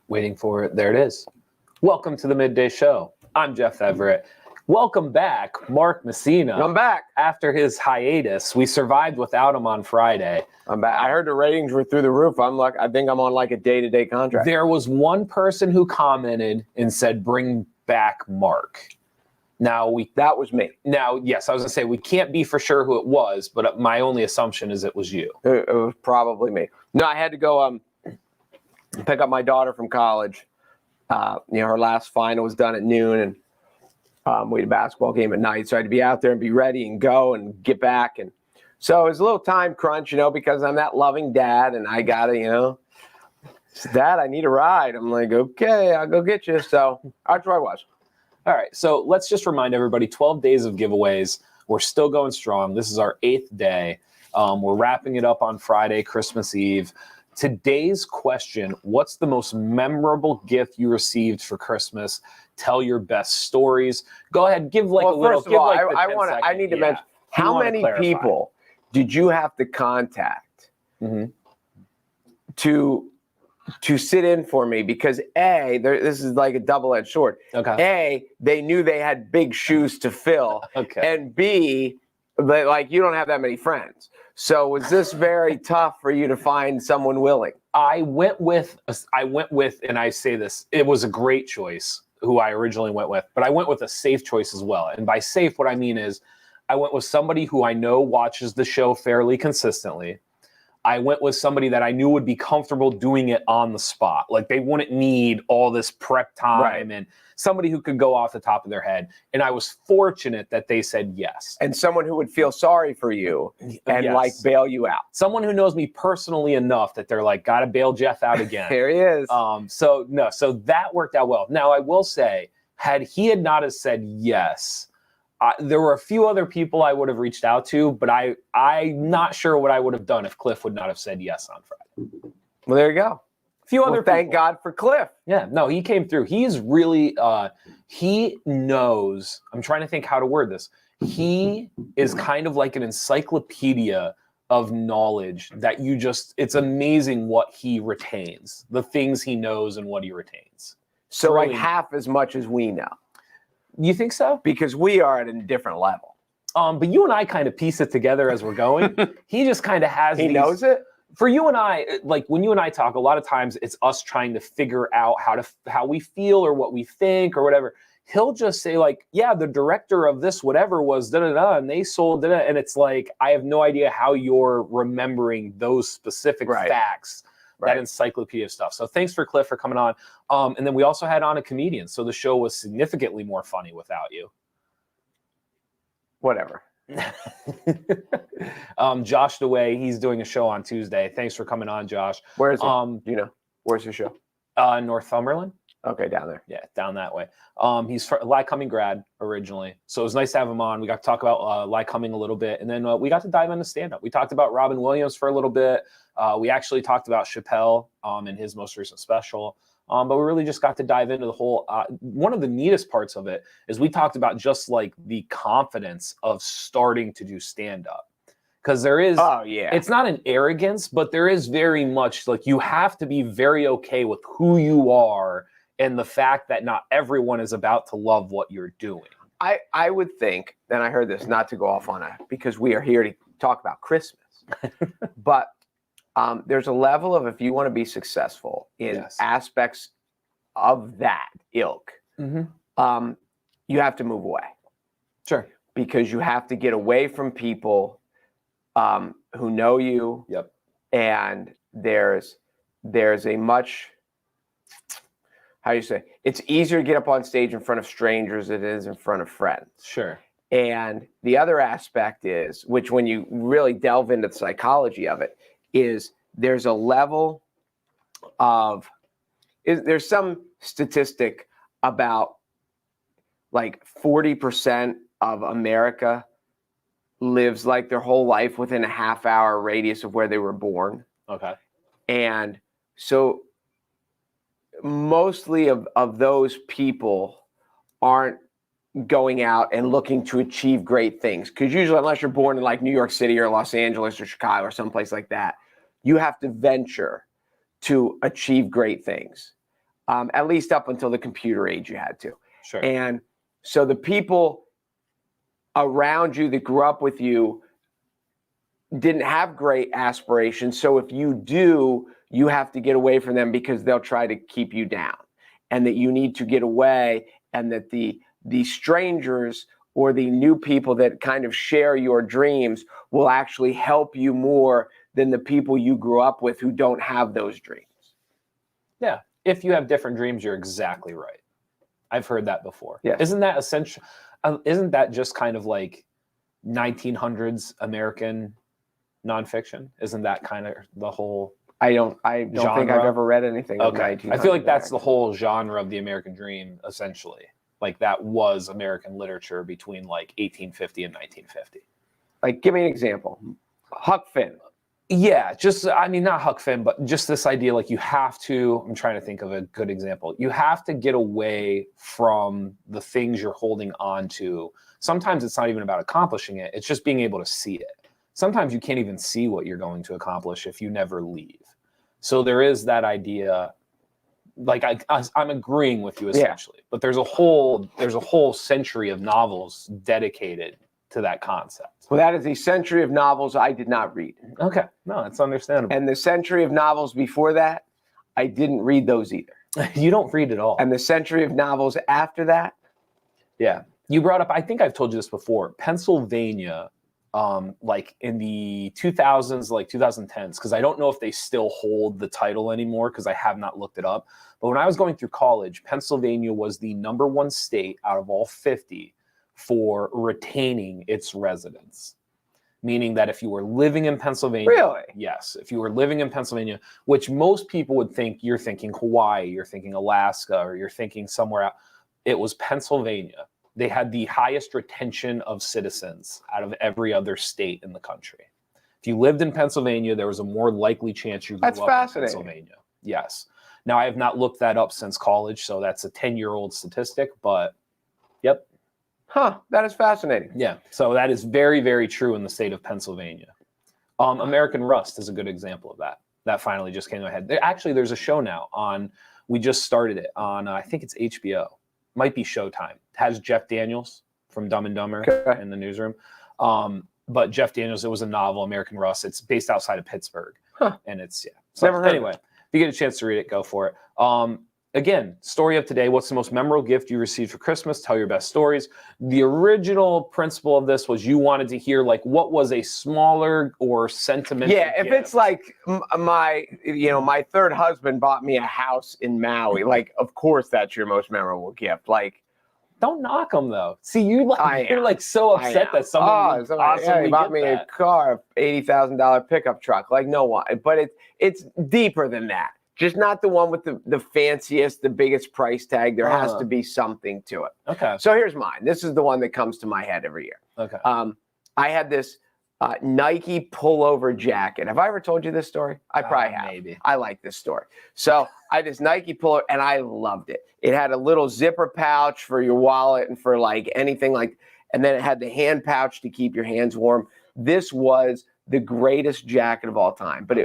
Waiting for it. There it is. Welcome to the Midday Show. I'm Jeff Everett. Welcome back, Mark Messina. I'm back. After his hiatus, we survived without him on Friday. I'm back. I heard the ratings were through the roof. I think I'm on like a day-to-day contract. There was one person who commented and said, "Bring back Mark." That was me. Now, yes, I was gonna say we can't be for sure who it was, but my only assumption is it was you. It was probably me. No, I had to go pick up my daughter from college. Her last final was done at noon, and we had a basketball game at night, so I had to be out there and be ready and go and get back. And so it was a little time crunch, because I'm that loving dad, and I gotta, Dad, I need a ride. I'm like, okay, I'll go get you. So that's where I was. All right, so let's just remind everybody, 12 days of giveaways. We're still going strong. This is our 8th day. We're wrapping it up on Friday, Christmas Eve. Today's question, what's the most memorable gift you received for Christmas? Tell your best stories. Go ahead, give like a little. First of all, I need to mention, how many people did you have to contact to sit in for me? Because this is like a double-edged sword. Okay. They knew they had big shoes to fill. Okay. And B, you don't have that many friends. So was this very tough for you to find someone willing? I went with, and I say this, it was a great choice who I originally went with, but I went with a safe choice as well. And by safe, what I mean is I went with somebody who I know watches the show fairly consistently. I went with somebody that I knew would be comfortable doing it on the spot. Like they wouldn't need all this prep time, and somebody who could go off the top of their head. And I was fortunate that they said yes. And someone who would feel sorry for you and bail you out. Someone who knows me personally enough that they're like, gotta bail Jeff out again. Here he is. So that worked out well. Now I will say, had he not have said yes, there were a few other people I would have reached out to, but I'm not sure what I would have done if Cliff would not have said yes on Friday. Well, there you go. Thank God for Cliff. Yeah, no, he came through. He's really, he knows, I'm trying to think how to word this. He is kind of like an encyclopedia of knowledge that it's amazing what he retains, the things he knows and what he retains. So really, like half as much as we know. You think so? Because we are at a different level. But you and I kind of piece it together as we're going. He just kind of has He knows it? For you and I, like when you and I talk, a lot of times it's us trying to figure out how we feel or what we think or whatever. He'll just say like, yeah, the director of this whatever was da-da-da, and they sold da-da. And it's like, I have no idea how you're remembering those specific facts, that encyclopedia stuff. So thanks for Cliff for coming on. And then we also had on a comedian. So the show was significantly more funny without you. Whatever. Josh DeWay, he's doing a show on Tuesday. Thanks for coming on, Josh. Where is he? Where's your show? Northumberland. Okay, down there. Yeah, down that way. He's a Lycoming grad originally, so it was nice to have him on. We got to talk about Lycoming a little bit, and then we got to dive into stand-up. We talked about Robin Williams for a little bit. We actually talked about Chappelle in his most recent special. But we really just got to dive into the whole, one of the neatest parts of it is we talked about just like the confidence of starting to do stand-up. Because there is, it's not an arrogance, but there is very much like you have to be very okay with who you are and the fact that not everyone is about to love what you're doing. I would think, and I heard this, not to go off on it, because we are here to talk about Christmas, but there's a level of, if you want to be successful in aspects of that ilk, you have to move away. Sure. Because you have to get away from people who know you. Yep. And there's a much, how do you say, it's easier to get up on stage in front of strangers than it is in front of friends. Sure. And the other aspect is, which when you really delve into the psychology of it, is there's a level of, there's some statistic about like 40% of America lives like their whole life within a half-hour radius of where they were born. Okay. And so mostly of those people aren't going out and looking to achieve great things. Because usually, unless you're born in like New York City or Los Angeles or Chicago or someplace like that, you have to venture to achieve great things. at least up until the computer age you had to. Sure. And so the people around you that grew up with you didn't have great aspirations. So if you do, you have to get away from them because they'll try to keep you down, and that you need to get away, and that the strangers or the new people that kind of share your dreams will actually help you more than the people you grew up with who don't have those dreams. Yeah. If you have different dreams, you're exactly right. I've heard that before. Yes. Isn't that essential? Isn't that just kind of like 1900s American nonfiction? Isn't that kind of the whole? I don't think genre? I've ever read anything. Okay. Of I feel like that's the whole genre of the American dream, essentially. Like that was American literature between like 1850 and 1950. Like, give me an example. Huck Finn. Yeah, not Huck Finn, but just this idea, like you have to, I'm trying to think of a good example. You have to get away from the things you're holding on to. Sometimes it's not even about accomplishing it. It's just being able to see it. Sometimes you can't even see what you're going to accomplish if you never leave. So there is that idea, like I'm agreeing with you essentially, but there's a whole century of novels dedicated to that concept. Well, that is a century of novels I did not read. Okay, no, it's understandable. And the century of novels before that, I didn't read those either. You don't read at all. And the century of novels after that. Yeah. You brought up, I think I've told you this before, Pennsylvania, like in the 2000s, like 2010s, because I don't know if they still hold the title anymore because I have not looked it up. But when I was going through college, Pennsylvania was the #1 state out of all 50 for retaining its residents. Meaning that if you were living in Pennsylvania, really? Yes, if you were living in Pennsylvania, which most people would think you're thinking Hawaii, you're thinking Alaska, or you're thinking somewhere out, it was Pennsylvania. They had the highest retention of citizens out of every other state in the country. If you lived in Pennsylvania, there was a more likely chance you grew up in Pennsylvania. Yes. Now, I have not looked that up since college, so that's a 10-year-old statistic, but yep. Huh, that is fascinating. Yeah, so that is very, very true in the state of Pennsylvania. American Rust is a good example of that. That finally just came ahead. Actually, there's a show now on, we just started it on, I think it's HBO. Might be Showtime. It has Jeff Daniels from Dumb and Dumber in the newsroom. But Jeff Daniels, it was a novel, American Rust. It's based outside of Pittsburgh. Huh. And it's, yeah. So never heard anyway, if you get a chance to read it, go for it. Again, story of today. What's the most memorable gift you received for Christmas? Tell your best stories. The original principle of this was you wanted to hear, like, what was a smaller or sentimental gift? If it's like my third husband bought me a house in Maui, like, of course that's your most memorable gift. Like, don't knock them though. See, you're like so upset that someone he bought me a car, $80,000 pickup truck. Like, no one, but it's deeper than that. Just not the one with the fanciest, the biggest price tag. There has to be something to it. Okay. So here's mine. This is the one that comes to my head every year. Okay. I had this Nike pullover jacket. Have I ever told you this story? I probably have. Maybe. I like this story. So I had this Nike pullover, and I loved it. It had a little zipper pouch for your wallet and for like anything like, and then it had the hand pouch to keep your hands warm. This was the greatest jacket of all time. But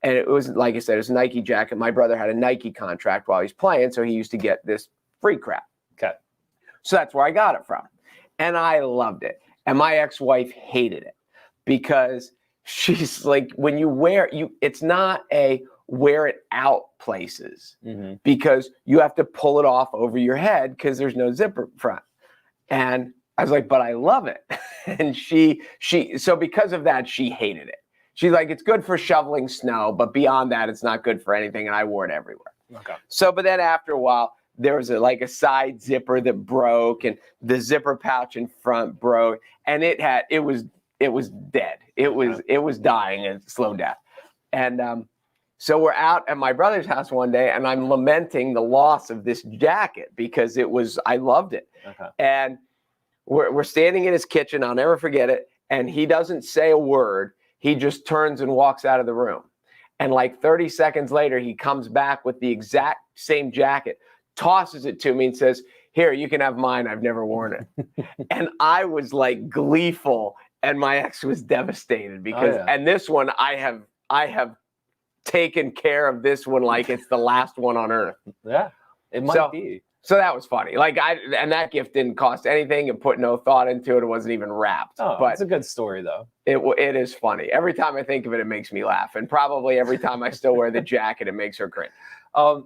and it was, like I said, it was a Nike jacket. My brother had a Nike contract while he's playing, so he used to get this free crap. Okay. So that's where I got it from. And I loved it. And my ex-wife hated it because she's like, when you wear, it's not a wear it out places because you have to pull it off over your head because there's no zipper front. And I was like, but I love it. And so because of that, she hated it. She's like, it's good for shoveling snow, but beyond that, it's not good for anything. And I wore it everywhere. Okay. So, but then after a while, there was a side zipper that broke, and the zipper pouch in front broke, and it was dead. It was dying a slow death. And so we're out at my brother's house one day, and I'm lamenting the loss of this jacket because I loved it. Okay. And we're standing in his kitchen. I'll never forget it. And he doesn't say a word. He just turns and walks out of the room. And like 30 seconds later, he comes back with the exact same jacket, tosses it to me and says, here, you can have mine. I've never worn it. And I was like gleeful, and my ex was devastated because, and this one I have taken care of this one like it's the last one on earth. Yeah, it might be. So that was funny. Like and that gift didn't cost anything and put no thought into it. It wasn't even wrapped. Oh, but it's a good story though. It is funny. Every time I think of it, it makes me laugh. And probably every time I still wear the jacket, it makes her cringe.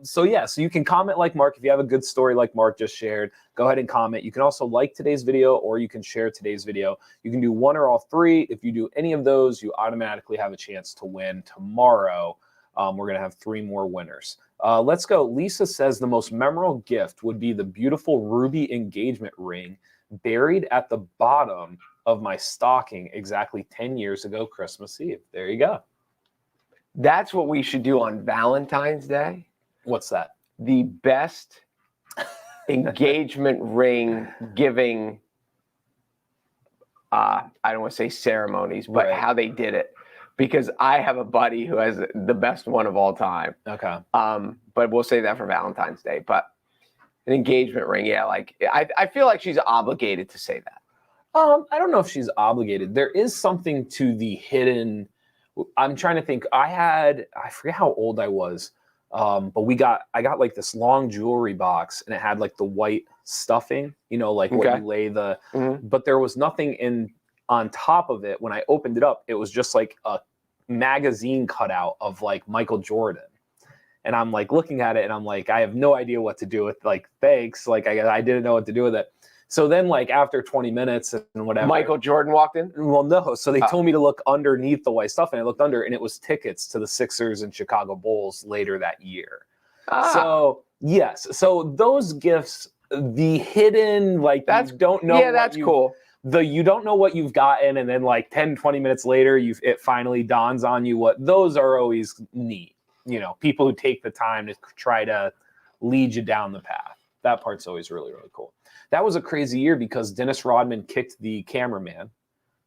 So you can comment like Mark. If you have a good story like Mark just shared, go ahead and comment. You can also like today's video, or you can share today's video. You can do one or all three. If you do any of those, you automatically have a chance to win tomorrow. We're going to have 3 more winners. Let's go. Lisa says the most memorable gift would be the beautiful ruby engagement ring buried at the bottom of my stocking exactly 10 years ago, Christmas Eve. There you go. That's what we should do on Valentine's Day. What's that? The best engagement ring giving, I don't want to say ceremonies, but Right. how they did it. Because I have a buddy who has the best one of all time. Okay. But we'll say that for Valentine's Day. But an engagement ring, yeah, like I feel like she's obligated to say that. I don't know if she's obligated. There is something to the hidden. I'm trying to think. I forget how old I was, but I got like this long jewelry box, and it had like the white stuffing, like what you lay the. Mm-hmm. But there was nothing on top of it. When I opened it up, it was just like a magazine cutout of like Michael Jordan. And I'm like looking at it, and I'm like, I have no idea what to do with, like, thanks. Like I didn't know what to do with it. So then, like, after 20 minutes and whatever, Michael Jordan walked in? Well, no. So they told me to look underneath the white stuff, and I looked under, and it was tickets to the Sixers and Chicago Bulls later that year. So, yes. So those gifts, the hidden, like, you don't know. Yeah, that's cool. You don't know what you've gotten, and then, like, 10, 20 minutes later, it finally dawns on you what. Those are always neat. People who take the time to try to lead you down the path. That part's always really, really cool. That was a crazy year because Dennis Rodman kicked the cameraman.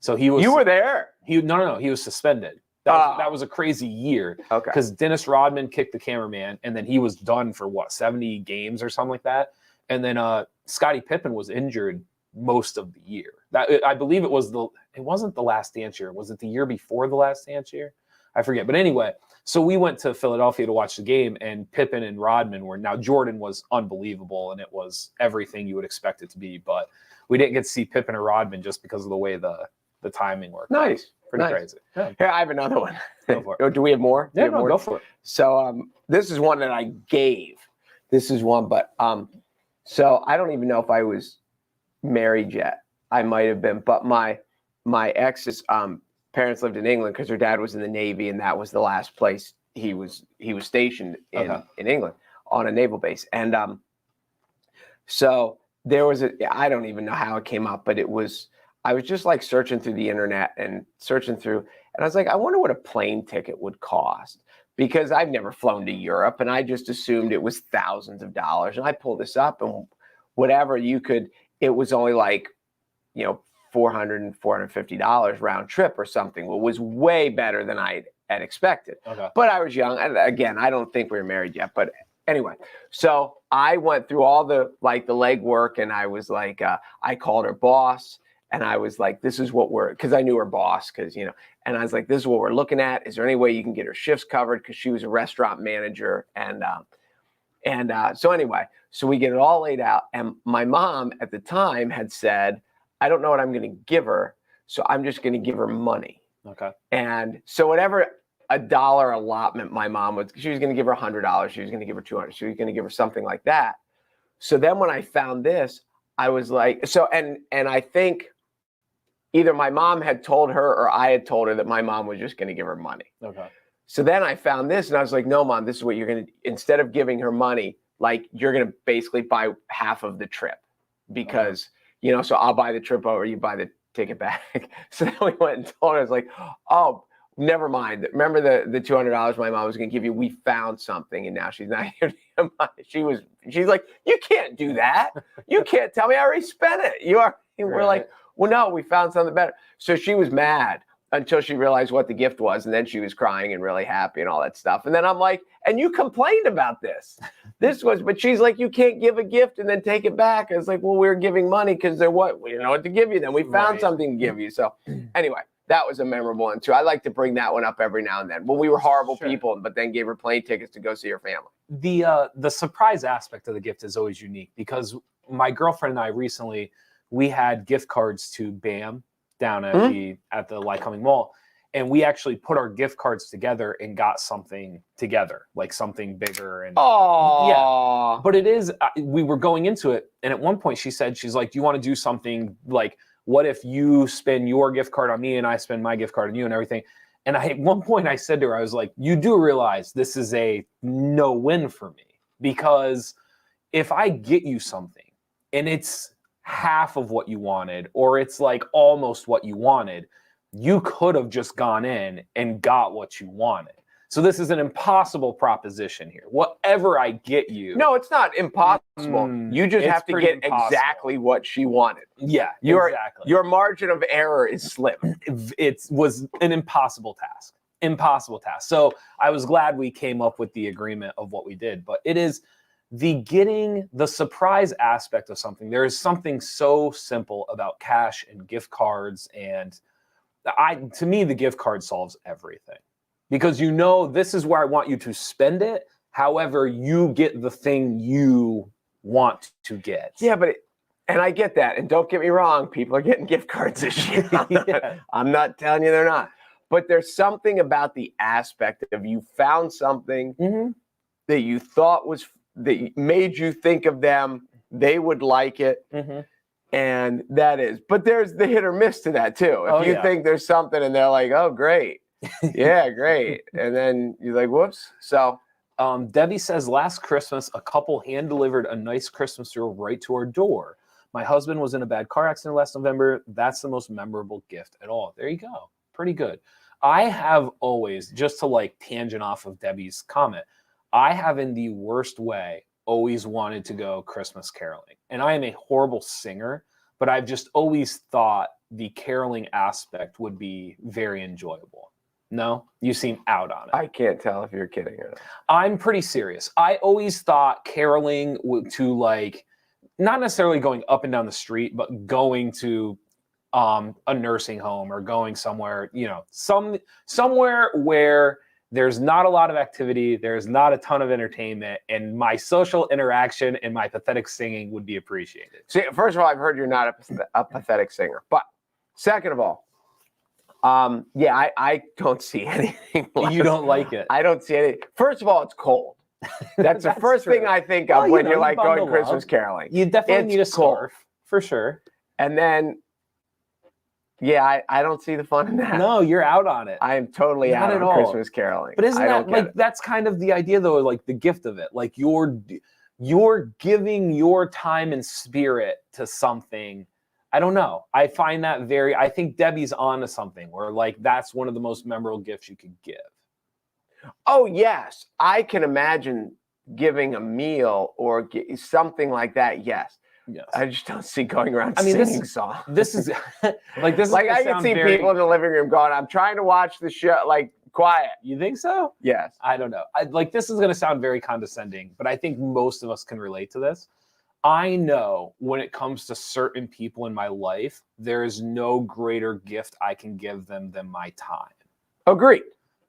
So he was. You were there. No. He was suspended. That was a crazy year. Okay. Because Dennis Rodman kicked the cameraman, and then he was done for 70 games or something like that. And then Scottie Pippen was injured most of the year. I believe it wasn't the Last Dance year. Was it the year before the Last Dance year? I forget. But anyway, so we went to Philadelphia to watch the game, and Pippen and Rodman were. Now, Jordan was unbelievable, and it was everything you would expect it to be. But we didn't get to see Pippen or Rodman just because of the way the timing worked. Nice. Pretty crazy. Yeah. Here, I have another one. Go for it. Do we have more? Yeah, no, go for it. So this is one that I gave. This is one, but so I don't even know if I was married yet. I might have been, but my ex's parents lived in England because her dad was in the Navy, and that was the last place he was stationed in England on a naval base. And so there was I don't even know how it came up, but I was just like searching through the internet and I was like, I wonder what a plane ticket would cost, because I've never flown to Europe, and I just assumed it was thousands of dollars. And I pulled this up, and whatever it was only like, $400 and $450 round trip or something. It was way better than I had expected. Okay. But I was young. And again, I don't think we were married yet. But anyway, so I went through all the legwork, and I was like, I called her boss, and I was like, this is what because I knew her boss, and I was like, this is what we're looking at. Is there any way you can get her shifts covered? Because she was a restaurant manager. And so anyway, so we get it all laid out. And my mom at the time had said, I don't know what I'm going to give her, so I'm just going to give her money. Okay. And so whatever a dollar allotment my mom she was going to give her $100, she was going to give her $200, she was going to give her something like that. So then when I found this, I was like, and I think either my mom had told her or I had told her that my mom was just going to give her money. Okay. So then I found this, and I was like, no, Mom, this is what you're going to, instead of giving her money, like, you're going to basically buy half of the trip, because so I'll buy the trip over, you buy the ticket back. So then we went and told her, I was like, oh, never mind. Remember the $200 my mom was going to give you? We found something, and now she's not here to give money. She's like, you can't do that. You can't tell me I already spent it. We're like, well, no, we found something better. So she was mad until she realized what the gift was, and then she was crying and really happy and all that stuff. And then I'm like, and you complained about this. But she's like, you can't give a gift and then take it back. I was like, well, we're giving money because we don't know what to give you. Then we found something to give you. So anyway, That was a memorable one too. I like to bring that one up every now and then when we were horrible Sure. people, but then gave her plane tickets to go see her family. The surprise aspect of the gift is always unique because my girlfriend and I recently, we had gift cards to BAM down at the Lycoming Mall, and we actually put our gift cards together and got something together, like something bigger. And Oh, but it is, we were going into it, and at one point she said, she's like, do you want to do something like, what if you spend your gift card on me and I spend my gift card on you and everything? And at one point I said to her, I was like, you do realize this is a no-win for me, because if I get you something and it's half of what you wanted, or it's like almost what you wanted, you could have just gone in and got what you wanted. So this is an impossible proposition here. Whatever I get you. no, it's not impossible. You just have to get exactly what she wanted. Yeah, exactly. Your margin of error is slim. It was an impossible task. Impossible task. So I was glad we came up with the agreement of what we did. But it is getting the surprise aspect of something. There is something so simple about cash and gift cards, and to me, the gift card solves everything. Because this is where I want you to spend it. However, you get the thing you want to get. Yeah, and I get that. And don't get me wrong, people are getting gift cards this year. I'm not telling you they're not. But there's something about the aspect of you found something that you thought that made you think of them. They would like it. And that is. But there's the hit or miss to that, too. If you think there's something and they're like, oh, great. Yeah, great. And then you're like, whoops. So Debbie says, last Christmas, a couple hand-delivered a nice Christmas tree right to our door. My husband was in a bad car accident last November. That's the most memorable gift at all. There you go. Pretty good. I have always, just to like tangent off of Debbie's comment, I have in the worst way always wanted to go Christmas caroling. And I am a horrible singer, but I've just always thought the caroling aspect would be very enjoyable. No, you seem out on it. I can't tell if you're kidding or not. I'm pretty serious. I always thought caroling to like, not necessarily going up and down the street, but going to a nursing home or going somewhere, somewhere where there's not a lot of activity, there's not a ton of entertainment, and my social interaction and my pathetic singing would be appreciated. See, first of all, I've heard you're not a pathetic singer. But second of all, I don't see anything. You don't like it. I don't see anything. First of all, it's cold. That's the first thing I think of when you're like going Christmas caroling. You definitely need a scarf, for sure. And then, I don't see the fun in that. No, you're out on it. I am totally out on Christmas caroling. But isn't that like, that's kind of the idea though, like the gift of it. Like you're giving your time and spirit to something. I don't know. I find that I think Debbie's onto something where like that's one of the most memorable gifts you could give. Oh, yes. I can imagine giving a meal or something like that. Yes. Yes. I just don't see going around singing songs. This is like I can see people in the living room going, I'm trying to watch the show, like quiet. You think so? Yes. I don't know. This is going to sound very condescending, but I think most of us can relate to this. I know when it comes to certain people in my life, there is no greater gift I can give them than my time. Agreed.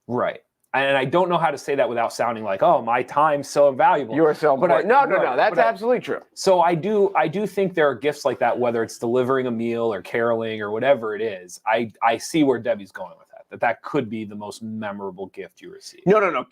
Right. And I don't know how to say that without sounding like, oh, my time's so invaluable. You are so important. No. That's absolutely true. So I do think there are gifts like that, whether it's delivering a meal or caroling or whatever it is. I see where Debbie's going with that. That could be the most memorable gift you receive. No.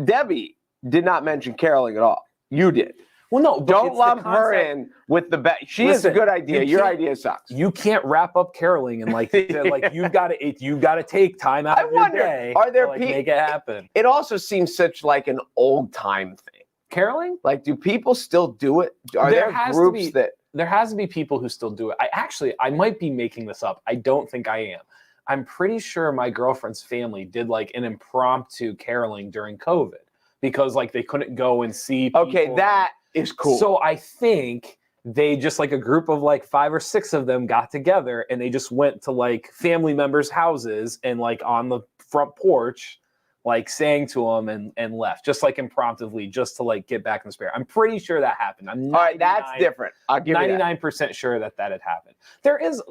Debbie did not mention caroling at all. You did. Well, no, don't lump her in with the bet. She is a good idea. Your idea sucks. You can't wrap up caroling and like you've got to take time out of your day. Are there to make it happen? It also seems such like an old time thing. Caroling? Like, do people still do it? Are there groups that? There has to be people who still do it. I might be making this up. I don't think I am. I'm pretty sure my girlfriend's family did like an impromptu caroling during COVID because like they couldn't go and see people. Okay, that is cool. So I think they just like a group of like 5 or 6 of them got together and they just went to like family members' houses and like on the front porch like saying to him and left, just like impromptu, just to like get back in the spirit. I'm pretty sure that happened. I'm All right, that's different. I'll give you that. 99% sure that had happened. There is,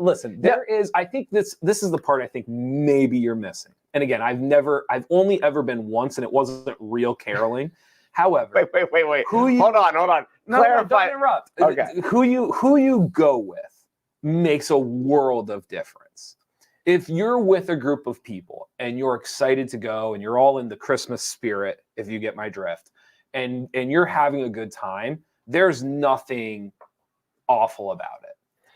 I think this is the part I think maybe you're missing. And again, I've only ever been once, and it wasn't real caroling. However, wait. Hold on. No, Clarify. don't interrupt. Okay. Who you go with makes a world of difference. If you're with a group of people and you're excited to go and you're all in the Christmas spirit, if you get my drift, and you're having a good time, there's nothing awful about it.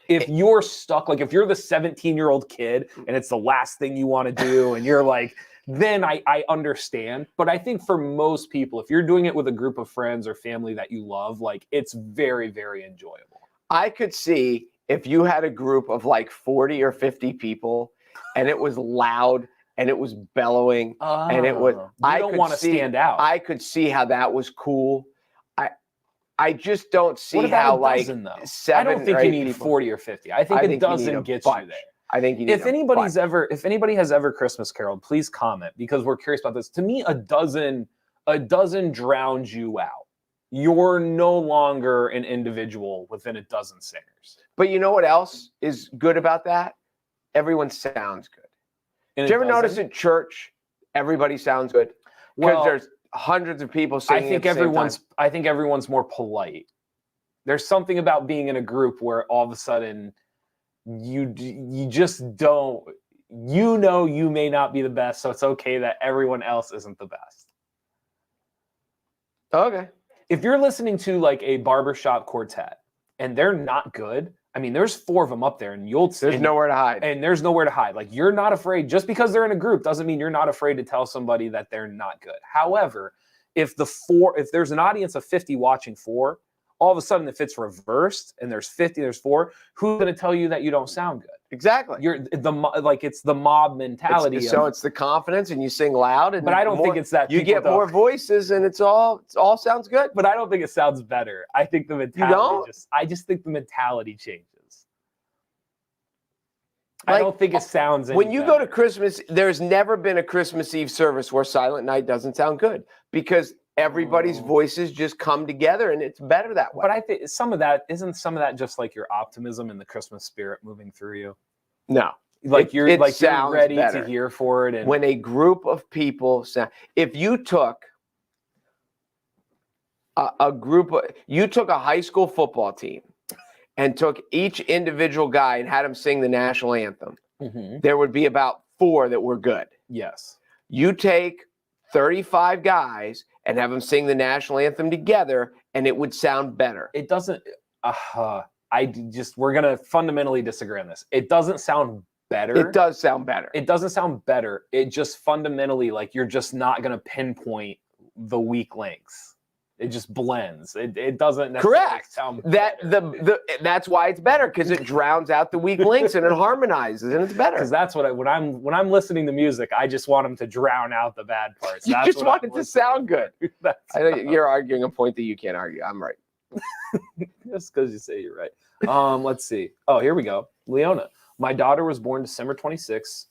If you're stuck, like if you're the 17-year-old kid and it's the last thing you want to do and you're like, then I understand. But I think for most people, if you're doing it with a group of friends or family that you love, like it's very, very enjoyable. I could see if you had a group of like 40 or 50 people and it was loud and it was bellowing and it was, I don't want to stand out. I could see how that was cool. I just don't see how like though? 7 I don't think or you 8 need people. 40 or 50. I think a dozen gets you there. I think you need if anybody has ever Christmas caroled, please comment because we're curious about this. To me, a dozen drowns you out. You're no longer an individual within a dozen singers. But you know what else is good about that? Everyone sounds good. Did you ever notice at church, everybody sounds good? Because there's hundreds of people singing at the same time. I think everyone's more polite. There's something about being in a group where all of a sudden you just don't, you may not be the best, so it's okay that everyone else isn't the best. Okay. If you're listening to like a barbershop quartet and they're not good, I mean, there's 4 of them up there, and there's nowhere to hide. And there's nowhere to hide. Like you're not afraid just because they're in a group doesn't mean you're not afraid to tell somebody that they're not good. However, if there's an audience of 50 watching 4, all of a sudden if it's reversed and there's 50, there's 4, who's going to tell you that you don't sound good? Exactly. It's the mob mentality. It's the confidence, and you sing loud. But I don't think it's that you get more voices, and it all sounds good. But I don't think it sounds better. I think the mentality I just think the mentality changes. I don't think it sounds any when you better. go to Christmas, there's never been a Christmas Eve service where Silent Night doesn't sound good because everybody's voices just come together, and it's better that way. But I think some of that just like your optimism and the Christmas spirit moving through you. No, like you're ready to hear for it. And when a group of people sound, if you took you took a high school football team and took each individual guy and had them sing the national anthem, there would be about 4 that were good. Yes. You take 35 guys and have them sing the national anthem together, and it would sound better. It doesn't. We're gonna fundamentally disagree on this. It doesn't sound better. It does sound better. It doesn't sound better. It just fundamentally, like, you're just not gonna pinpoint the weak links. It just blends. It doesn't necessarily sound better. That's why it's better, because it drowns out the weak links and it harmonizes, and it's better. Because that's what when I'm listening to music, I just want them to drown out the bad parts. You just want it to sound good. I know you're arguing a point that you can't argue. I'm right. Just because you say you're right. Let's see. Oh, here we go. Leona. My daughter was born December 26,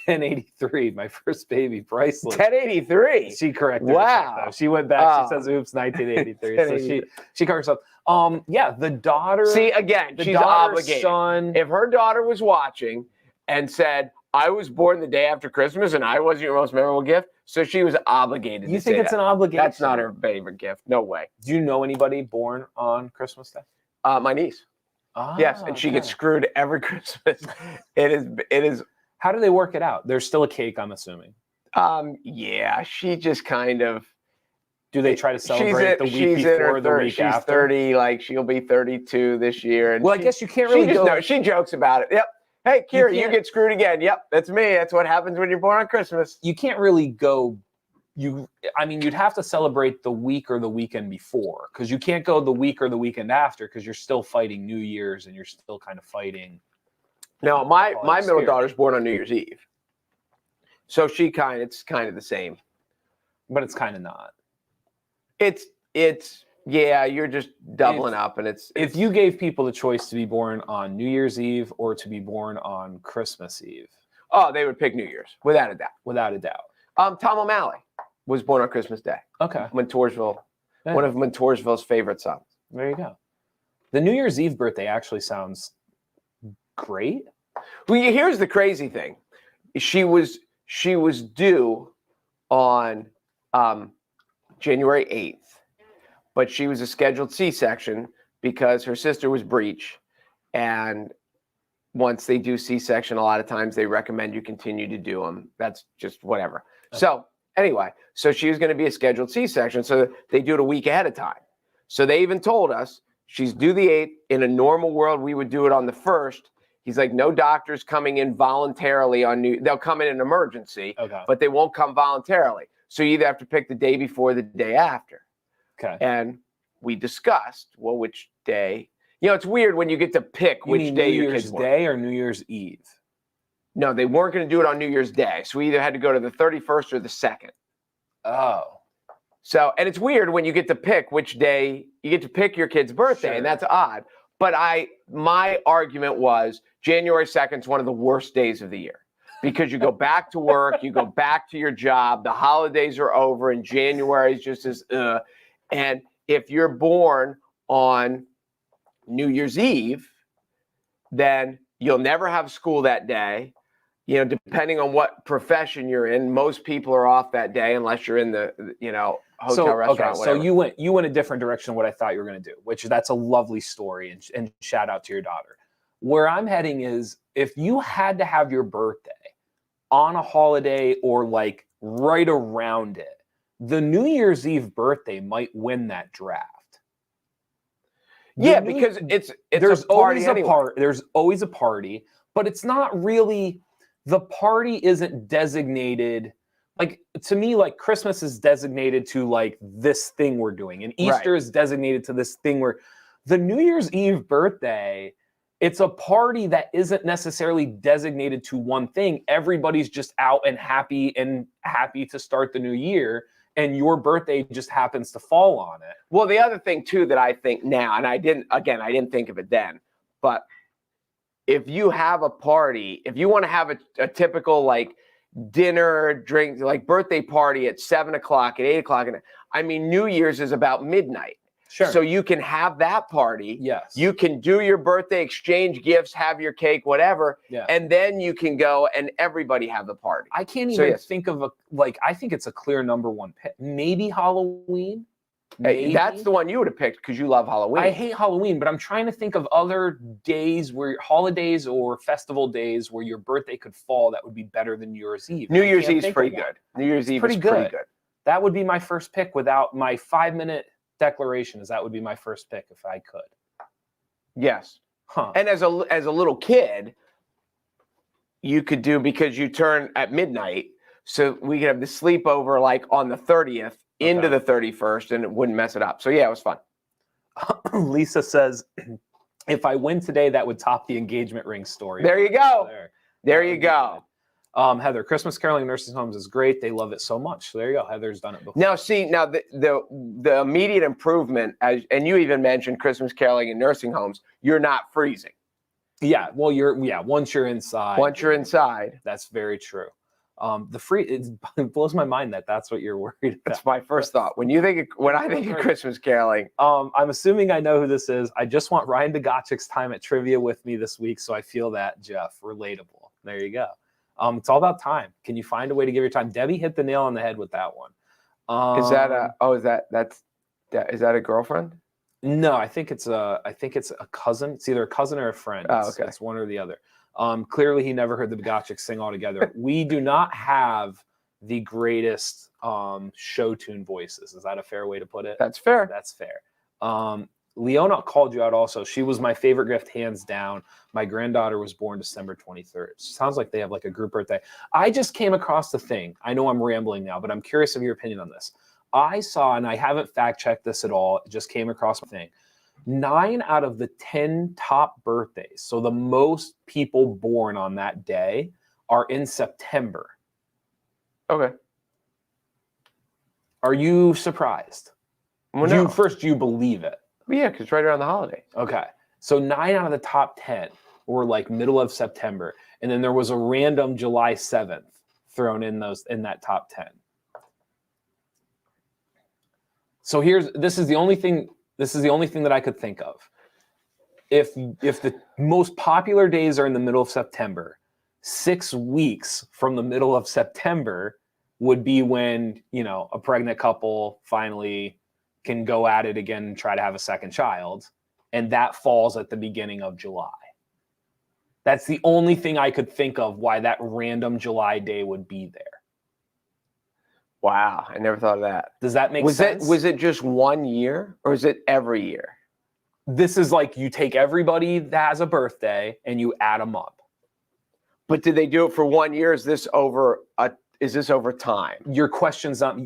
1083. My first baby, priceless. 1083. She corrected herself, though. She went back. She says, "Oops, 1983." So she corrected herself. Yeah, the daughter. See, again, she's obligated. Son, if her daughter was watching and said, "I was born the day after Christmas, and I wasn't your most memorable gift," so she was obligated. You think it's an obligation? That's not her favorite gift. No way. Do you know anybody born on Christmas Day? My niece. Yes, and she gets screwed every Christmas. It is. How do they work it out? There's still a cake, I'm assuming. Yeah, she just kind of. Do they try to celebrate the week before, the week after? She's 30, like she'll be 32 this year. And I guess you can't really go. She jokes about it. Yep. Hey, Kira, you get screwed again. Yep, that's me. That's what happens when you're born on Christmas. You can't really go. You'd have to celebrate the week or the weekend before, because you can't go the week or the weekend after, because you're still fighting New Year's and you're still kind of fighting. No, my middle daughter's born on New Year's Eve, so it's kind of the same, but it's kind of not. It's yeah, you're just doubling up, and it's if you gave people the choice to be born on New Year's Eve or to be born on Christmas Eve, they would pick New Year's without a doubt. Without a doubt. Tom O'Malley. was born on Christmas Day. Okay. Montoursville, Yeah. one of Montoursville's favorite sons. There you go. The New Year's Eve birthday actually sounds great. Well, here's the crazy thing. She was due on January 8th, but she was a scheduled C-section because her sister was breech. And once they do C-section, a lot of times they recommend you continue to do them. That's just whatever. Okay. So anyway, so she was going to be a scheduled C-section. So they do it a week ahead of time. So they even told us she's due the 8th. In a normal world, we would do it on the 1st. He's like, no doctors coming in voluntarily on they'll come in an emergency, but they won't come voluntarily. So you either have to pick the day before or the day after. Okay. And we discussed, well, which day? You know, it's weird when you get to pick which day your kids New Year's Day or New Year's Eve? No, they weren't going to do it on New Year's Day. So we either had to go to the 31st or the 2nd. Oh. So, and it's weird when you get to pick which day, you get to pick your kid's birthday, and that's odd. But my argument was January 2nd is one of the worst days of the year because you go back to work, you go back to your job, the holidays are over, and January is just as, and if you're born on New Year's Eve, then you'll never have school that day. You know, depending on what profession you're in, most people are off that day unless you're in the, hotel, restaurant, whatever. So you went a different direction than what I thought you were going to do, which that's a lovely story, and shout out to your daughter. Where I'm heading is if you had to have your birthday on a holiday or like right around it, the New Year's Eve birthday might win that draft. Yeah, because it's there's a party always anyway. There's always a party, but it's not really, the party isn't designated. Like, to me, like Christmas is designated to like this thing we're doing, and Easter is designated to this thing where the New Year's Eve birthday, it's a party that isn't necessarily designated to one thing. Everybody's just out and happy to start the new year, and your birthday just happens to fall on it. Well, the other thing too that I think now, and I didn't think of it then, but if you have a party, if you want to have a typical like dinner, drink, like birthday party at 7 o'clock, at 8 o'clock, I mean, New Year's is about midnight. Sure. So you can have that party. Yes. You can do your birthday, exchange gifts, have your cake, whatever. Yeah. And then you can go and everybody have the party. I can't even think of I think it's a clear number one pick. Maybe Halloween. Hey, that's the one you would have picked because you love Halloween. I hate Halloween, but I'm trying to think of other days where holidays or festival days where your birthday could fall that would be better than New Year's Eve. New Year's Eve is pretty good. New Year's Eve is pretty good. That would be my first pick without my 5-minute declaration. That would be my first pick if I could. Yes. Huh. And as a little kid, you could do, because you turn at midnight, so we could have the sleepover like on the 30th into the 31st, and it wouldn't mess it up. So yeah, it was fun. Lisa says, if I win today, that would top the engagement ring story. There you go. There you go. Heather, Christmas caroling in nursing homes is great. They love it so much. So there you go. Heather's done it before. Now, see, the immediate improvement, and you even mentioned Christmas caroling in nursing homes, you're not freezing. Yeah. Well, once you're inside. Once you're inside. That's very true. It blows my mind that's what you're worried about. That's my first thought. When I think of Christmas caroling. I'm assuming I know who this is. I just want Ryan Dagachik's time at trivia with me this week. So I feel that, Jeff, relatable. There you go. It's all about time. Can you find a way to give your time? Debbie hit the nail on the head with that one. Is that a girlfriend? No, I think it's a cousin. It's either a cousin or a friend. It's one or the other. Clearly he never heard the Dagachik sing altogether. We do not have the greatest show tune voices. Is that a fair way to put it? That's fair. That's fair. Leona called you out also. She was my favorite gift, hands down. My granddaughter was born December 23rd. Sounds like they have like a group birthday. I just came across the thing. I know I'm rambling now, but I'm curious of your opinion on this. I saw, and I haven't fact-checked this at all, it just came across my thing. 9 out of the 10 top birthdays, so the most people born on that day, are in September. Okay. Are you surprised? Well, no. Do you believe it? Yeah, because it's right around the holidays. Okay. So 9 out of the top 10 were like middle of September. And then there was a random July 7th thrown in that top 10. So this is the only thing that I could think of. If the most popular days are in the middle of September, 6 weeks from the middle of September would be when, a pregnant couple finally can go at it again and try to have a second child. And that falls at the beginning of July. That's the only thing I could think of why that random July day would be there. Wow, I never thought of that. Does that make sense? Was it just 1 year, or is it every year? This is like you take everybody that has a birthday and you add them up. But did they do it for 1 year? Is this over time? Your question's not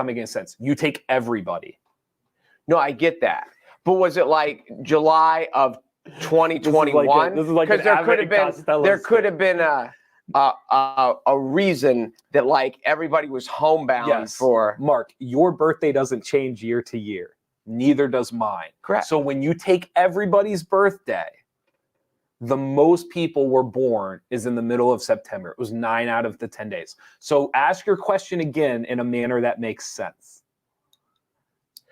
making sense. You take everybody. No, I get that. But was it like July of 2021? This is like because there could have been a reason that like everybody was homebound for. Mark, your birthday doesn't change year to year. Neither does mine. Correct. So when you take everybody's birthday, the most people were born is in the middle of September. It was 9 out of the 10 days. So ask your question again in a manner that makes sense.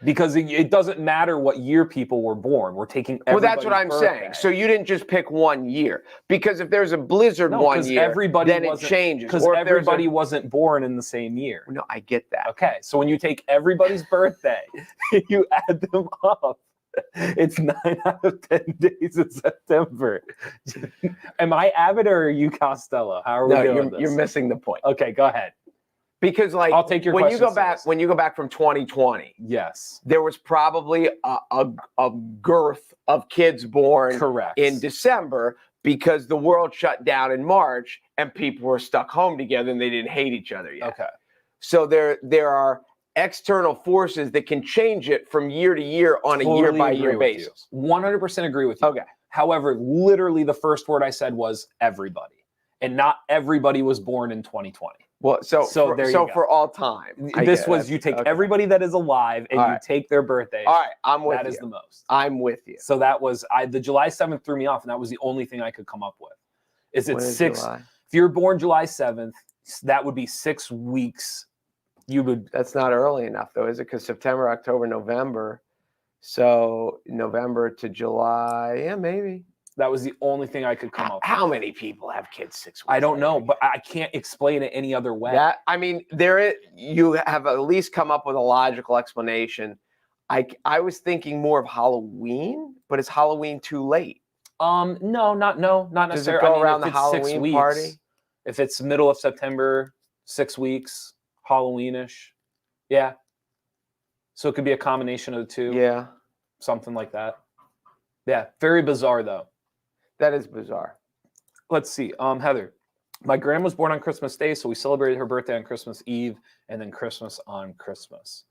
Because it doesn't matter what year people were born. We're taking everybody's that's what I'm birthday. saying. So you didn't just pick 1 year. Because if there's a blizzard 1 year, then it changes. Because everybody wasn't born in the same year. No, I get that. Okay, so when you take everybody's birthday, you add them up. It's 9 out of 10 days in September. Am I Abbott or are you Costello? How are we doing this? You're missing the point. Okay, go ahead. Because like I'll take your when question you go back from 2020, yes, there was probably a girth of kids born correct in December because the world shut down in March and people were stuck home together and they didn't hate each other yet. Okay. So there are external forces that can change it from year to year on a year by year basis. 100% agree with you. Okay. However, literally the first word I said was everybody, and not everybody was born in 2020. Well, so for all time, You take everybody that is alive and you take their birthday. All right, I'm with you. That is the most. I'm with you. So that was the July 7th threw me off, and that was the only thing I could come up with. Is it 6? July? If you're born July 7th, that would be 6 weeks. That's not early enough, though, is it? Because September, October, November. So November to July, yeah, maybe. That was the only thing I could come up with. How many people have kids 6 weeks? I don't know, but I can't explain it any other way. You have at least come up with a logical explanation. I was thinking more of Halloween, but is Halloween too late? No, not necessarily. Does it go around the Halloween party? If it's middle of September, 6 weeks, Halloweenish. Yeah. So it could be a combination of the two. Yeah. Something like that. Yeah. Very bizarre, though. That is bizarre. Let's see. Heather, my grandma was born on Christmas Day, so we celebrated her birthday on Christmas Eve and then Christmas on Christmas.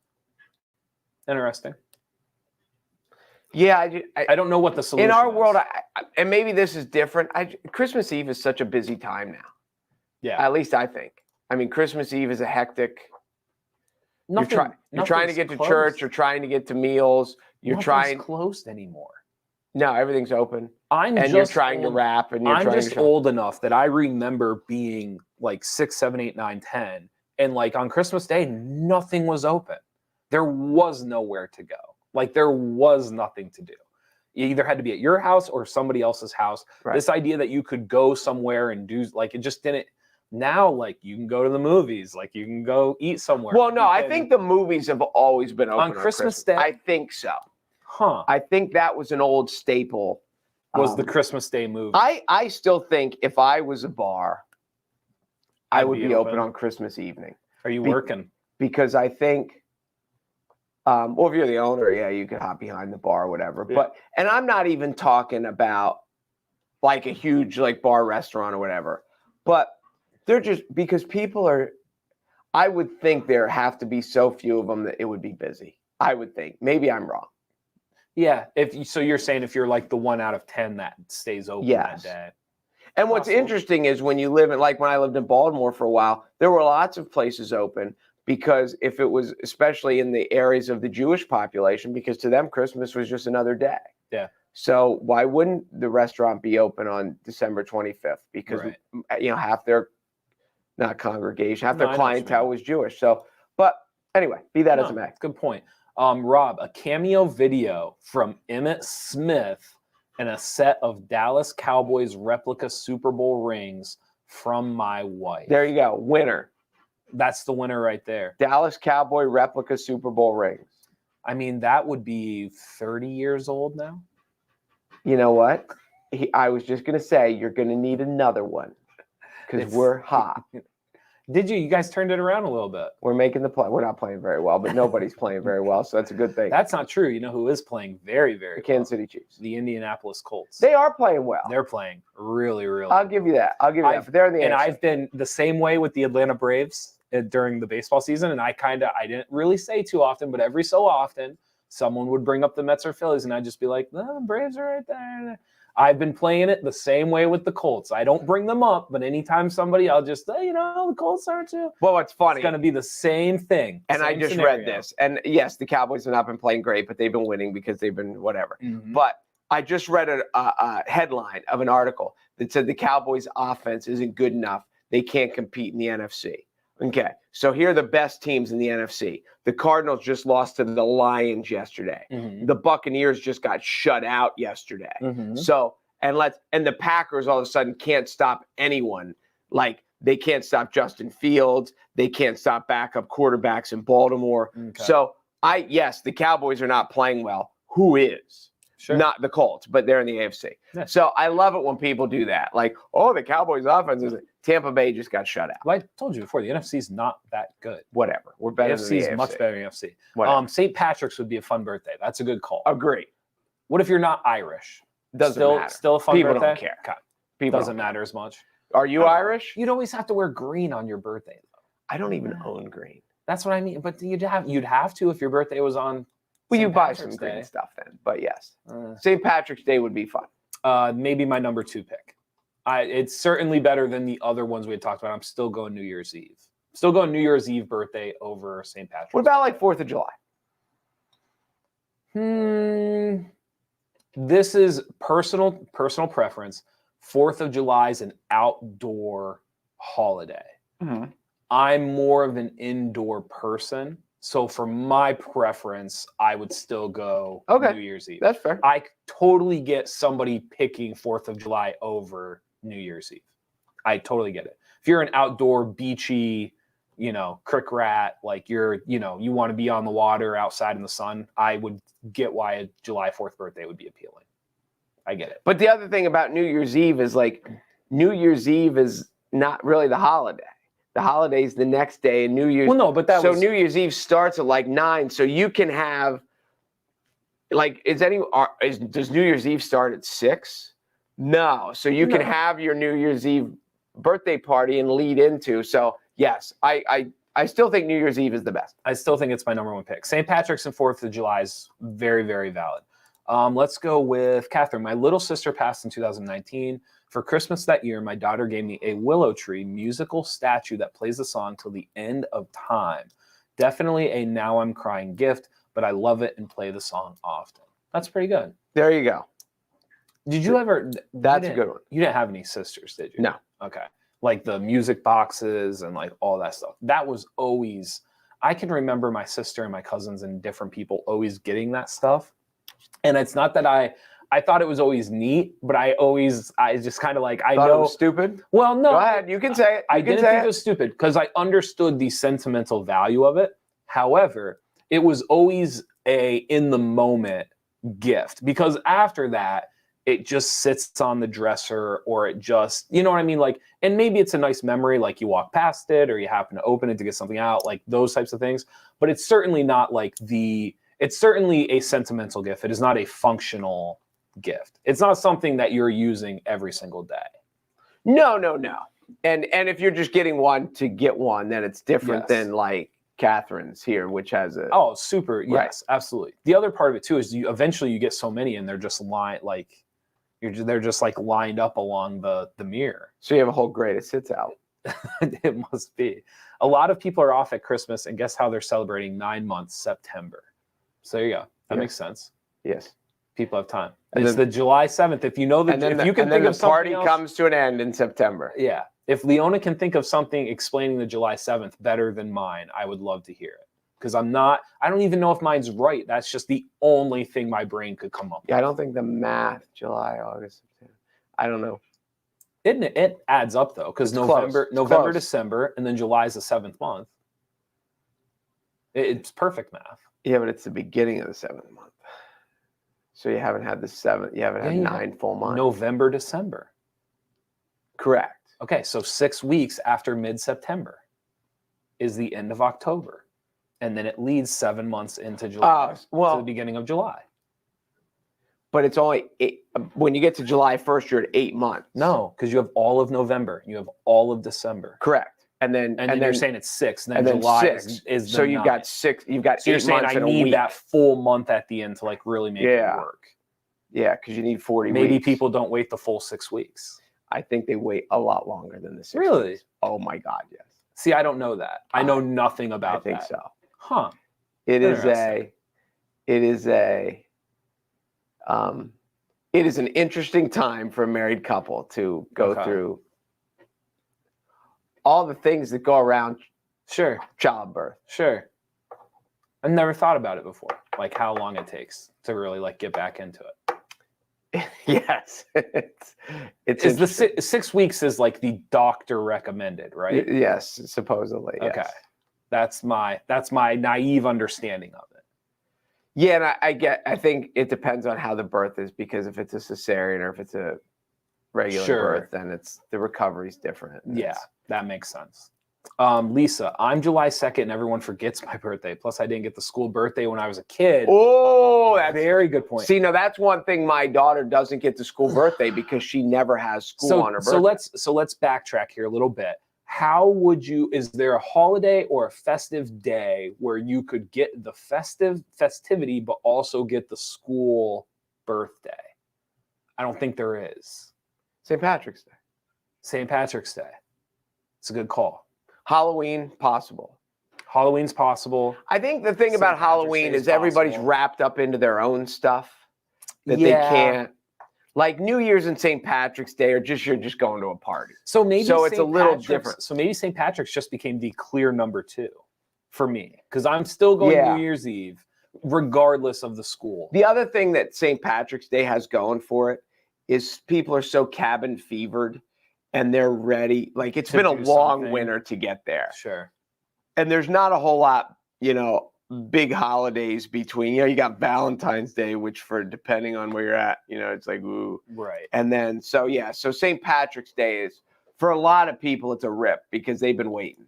Interesting. Yeah, I don't know what the solution is. In our world, and maybe this is different. Christmas Eve is such a busy time now. Yeah. At least I think. I mean, Christmas Eve is a hectic. You're trying to get to church. You're trying to get to meals. Nothing's closed anymore. No, everything's open. You're trying to wrap. I'm just old enough that I remember being like 6, 7, 8, 9, 10. And like on Christmas Day, nothing was open. There was nowhere to go. Like there was nothing to do. You either had to be at your house or somebody else's house. Right. This idea that you could go somewhere and do, like, it just didn't. Now, like, you can go to the movies, like you can go eat somewhere. Well, no, I think the movies have always been open on Christmas Day. I think so. Huh. I think that was an old staple. Was the Christmas Day movie. I still think if I was a bar, I would be open on Christmas evening. Are you working? Because I think, well, if you're the owner, yeah, you could hop behind the bar or whatever. Yeah. And I'm not even talking about like a huge like bar restaurant or whatever. But they're just, because people are, I would think there have to be so few of them that it would be busy. I would think. Maybe I'm wrong. Yeah. So you're saying if you're like the 1 out of 10 that stays open that day. And what's interesting is when you live in, like when I lived in Baltimore for a while, there were lots of places open because if it was, especially in the areas of the Jewish population, because to them Christmas was just another day. Yeah. So why wouldn't the restaurant be open on December 25th? Because half their, not congregation, half their clientele was Jewish. So, but Anyway, be that as No, it may. good point. Rob, a cameo video from Emmitt Smith and a set of Dallas Cowboys replica Super Bowl rings from my wife. There you go. Winner. That's the winner right there. Dallas Cowboy replica Super Bowl rings. I mean, that would be 30 years old now. You know what? I was just going to say, you're going to need another one because we're hot. Did you? You guys turned it around a little bit. We're making the play. We're not playing very well, but nobody's playing very well, so that's a good thing. That's not true. You know who is playing very, very The Kansas well? City Chiefs. The Indianapolis Colts. They are playing well. They're playing really, really I'll give you that. I'll give you that. But they're in the And AFC. I've been the same way with the Atlanta Braves during the baseball season, and I didn't really say too often, but every so often, someone would bring up the Mets or Phillies, and I'd just be like, the Braves are right there. I've been playing it the same way with the Colts. I don't bring them up, but anytime somebody, I'll just, the Colts are too. Well, what's funny. It's going to be the same thing. And I just read this. And yes, the Cowboys have not been playing great, but they've been winning because they've been whatever. Mm-hmm. But I just read a headline of an article that said the Cowboys' offense isn't good enough. They can't compete in the NFC. Okay, so here are the best teams in the NFC. The Cardinals just lost to the Lions yesterday. Mm-hmm. The Buccaneers just got shut out yesterday. Mm-hmm. So and the Packers all of a sudden can't stop anyone. Like they can't stop Justin Fields. They can't stop backup quarterbacks in Baltimore. Okay. So yes, the Cowboys are not playing well. Who is? Sure. Not the Colts, but they're in the AFC. Yeah. So I love it when people do that. Like, the Cowboys offense is Tampa Bay just got shut out. Well, I told you before, the NFC is not that good. Whatever. We're better than the AFC is AFC. much better than NFC. Whatever. St. Patrick's would be a fun birthday. That's a good call. Agree. What if you're not Irish? Doesn't matter. Still a fun People birthday? don't care. Okay. People Doesn't don't care. matter as much. Are you Irish? You'd always have to wear green on your birthday, though. I don't even own green. That's what I mean. But you'd have to if your birthday was on. Well, you St. buy Patrick's some green Day. stuff then. But yes, St. Patrick's Day would be fun. Maybe my number 2 pick. It's certainly better than the other ones we had talked about. I'm still going New Year's Eve. Still going New Year's Eve birthday over St. Patrick's. What about like 4th of July? This is personal preference. 4th of July is an outdoor holiday. Mm-hmm. I'm more of an indoor person. So for my preference, I would still go New Year's Eve. That's fair. I totally get somebody picking 4th of July over New Year's Eve. I totally get it. If you're an outdoor beachy, crick rat, like you want to be on the water outside in the sun, I would get why a July 4th birthday would be appealing. I get it. But the other thing about New Year's Eve is like New Year's Eve is not really the holiday. The holiday's the next day, and New Year's. Well, no, but New Year's Eve starts at like 9, so you can have. Like, does New Year's Eve start at 6? No, so you can have your New Year's Eve birthday party and lead into. So yes, I still think New Year's Eve is the best. I still think it's my number 1 pick. St. Patrick's and 4th of July is very, very valid. Let's go with Catherine. My little sister passed in 2019. For Christmas that year, my daughter gave me a willow tree musical statue that plays the song till the end of time. Definitely a now I'm crying gift, but I love it and play the song often. That's pretty good. There you go. Did you ever? That's a good one. You didn't have any sisters, did you? No. Okay. Like the music boxes and like all that stuff. That was always, I can remember my sister and my cousins and different people always getting that stuff. And it's not that I thought it was always neat, but I just kind of like, I thought know. It was stupid? Well, no. Go ahead. You can say it. I didn't think it was stupid because I understood the sentimental value of it. However, it was always a in the moment gift because after that, it just sits on the dresser or it just, you know what I mean? Like, and maybe it's a nice memory, like you walk past it or you happen to open it to get something out, like those types of things. But it's certainly not like it's certainly a sentimental gift. It is not a functional gift. It's not something that you're using every single day. No. And if you're just getting one to get one, then it's different than like Catherine's here, which has a super. Yes, absolutely. The other part of it too is eventually you get so many and they're just they're just like lined up along the mirror. So you have a whole grade. It sits out. It must be. A lot of people are off at Christmas, and guess how they're celebrating 9 months, September. So there you go. That makes sense. Yes. People have time. And it's the July 7th. If you know that, if you can think of the party something else, comes to an end in September. Yeah. If Leona can think of something explaining the July 7th better than mine, I would love to hear it because I don't even know if mine's right. That's just the only thing my brain could come up with. Yeah, I don't think the math, July, August, September. I don't know. It adds up though, because It's November, close. December, and then July is the 7th month. It's perfect math. Yeah, but it's the beginning of the 7th month. So you haven't had the 7th. You haven't had 9 full months. November, December. Correct. Okay, so 6 weeks after mid-September is the end of October. And then it leads 7 months into July, to the beginning of July. But it's only when you get to July 1st, you're at 8 months. No, because you have all of November. You have all of December. Correct. And then you're saying it's 6. And then July 6 is the so you've 9. got 6. You've got so 8 you're saying months I in a need week. that full month at the end to like really make it work. Yeah, because you need 40 Maybe weeks. people don't wait the full 6 weeks. I think they wait a lot longer than the 6 Really? weeks. Oh my God, yes. See, I don't know that. I know nothing about that. I think so. Huh. It is an interesting time for a married couple to go through all the things that go around childbirth. Sure. I've never thought about it before, like how long it takes to really like get back into it. Yes. It's the 6 weeks is like the doctor recommended, right? Yes, supposedly. Yes. Okay. That's my naive understanding of it. Yeah, and I think it depends on how the birth is, because if it's a cesarean or if it's a regular birth, then the recovery's different. Yeah, that makes sense. Lisa, I'm July 2nd and everyone forgets my birthday. Plus, I didn't get the school birthday when I was a kid. Oh, that's very good point. See, now that's one thing my daughter doesn't get the school birthday because she never has school on her birthday. So let's backtrack here a little bit. Is there a holiday or a festive day where you could get the festivity, but also get the school birthday? I don't think there is. St. Patrick's Day. St. Patrick's Day. It's a good call. Halloween, possible. Halloween's possible. I think the thing about Halloween is everybody's wrapped up into their own stuff that they can't. Like New Year's and St. Patrick's Day you're just going to a party. So maybe it's a little different. So maybe St. Patrick's just became the clear number 2 for me, because I'm still going New Year's Eve, regardless of the school. The other thing that St. Patrick's Day has going for it is people are so cabin fevered and they're ready. Like it's been a long winter to get there. Sure. And there's not a whole lot, big holidays between, you got Valentine's Day, which for depending on where you're at, it's like, ooh. Right. And then, so St. Patrick's Day is, for a lot of people, it's a rip because they've been waiting.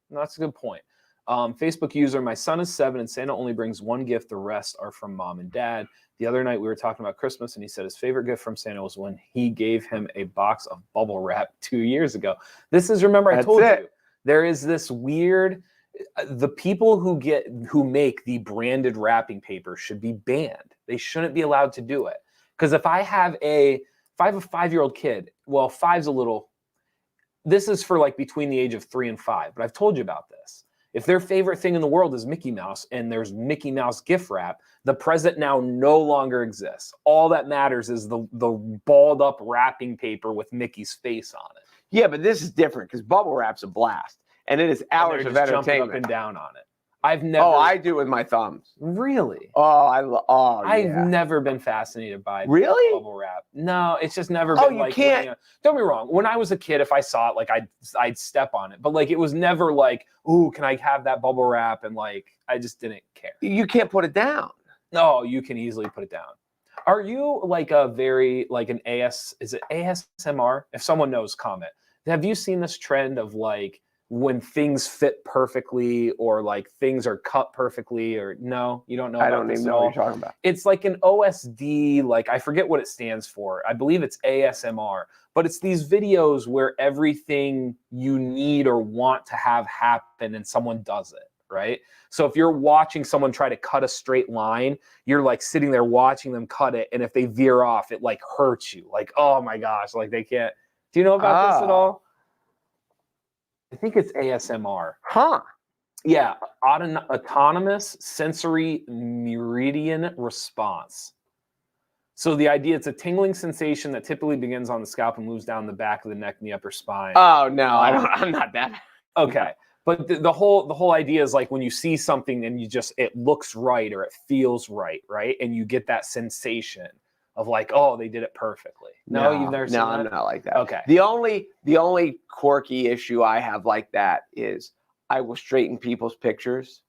No, that's a good point. Facebook user, my son is 7 and Santa only brings one gift. The rest are from mom and dad. The other night we were talking about Christmas and he said his favorite gift from Santa was when he gave him a box of bubble wrap 2 years ago. Remember I told you, there is this weird, the people who make the branded wrapping paper should be banned. They shouldn't be allowed to do it. Because if I have a 5-year-old kid, well, 5's a little, this is for like between the age of 3 and 5, but I've told you about this. If their favorite thing in the world is Mickey Mouse and there's Mickey Mouse gift wrap, the present now no longer exists. All that matters is the balled up wrapping paper with Mickey's face on it. Yeah, but this is different because bubble wrap's a blast. And it is hours of entertainment. Jumping up and down on it. I've never. Oh, I do with my thumbs. Really? I've never been fascinated by bubble wrap. No, it's just never been like. Can't. Don't be wrong. When I was a kid, if I saw it, like I'd step on it, but like it was never like, ooh, can I have that bubble wrap? And like I just didn't care. You can't put it down. No, you can easily put it down. Are you like a very like an is it ASMR? If someone knows, comment. Have you seen this trend of like when things fit perfectly or like things are cut perfectly, or no, you don't know about I don't this even at know all? what you're talking about. It's like an OSD, like I forget what it stands for. I believe it's ASMR, but it's these videos where everything you need or want to have happen and someone does it, right? So if you're watching someone try to cut a straight line, you're like sitting there watching them cut it, and if they veer off, it like hurts you. Like, oh my gosh, like they can't. Do you know about this at all? I think it's ASMR. Huh. Yeah, autonomous sensory meridian response. So the idea, it's a tingling sensation that typically begins on the scalp and moves down the back of the neck and the upper spine. Oh no, I'm not that. Okay, But the whole idea is like when you see something and it looks right or it feels right, and you get that sensation of like, oh, they did it perfectly. No, you've never seen that? I'm not like that. Okay. The only quirky issue I have like that is I will straighten people's pictures.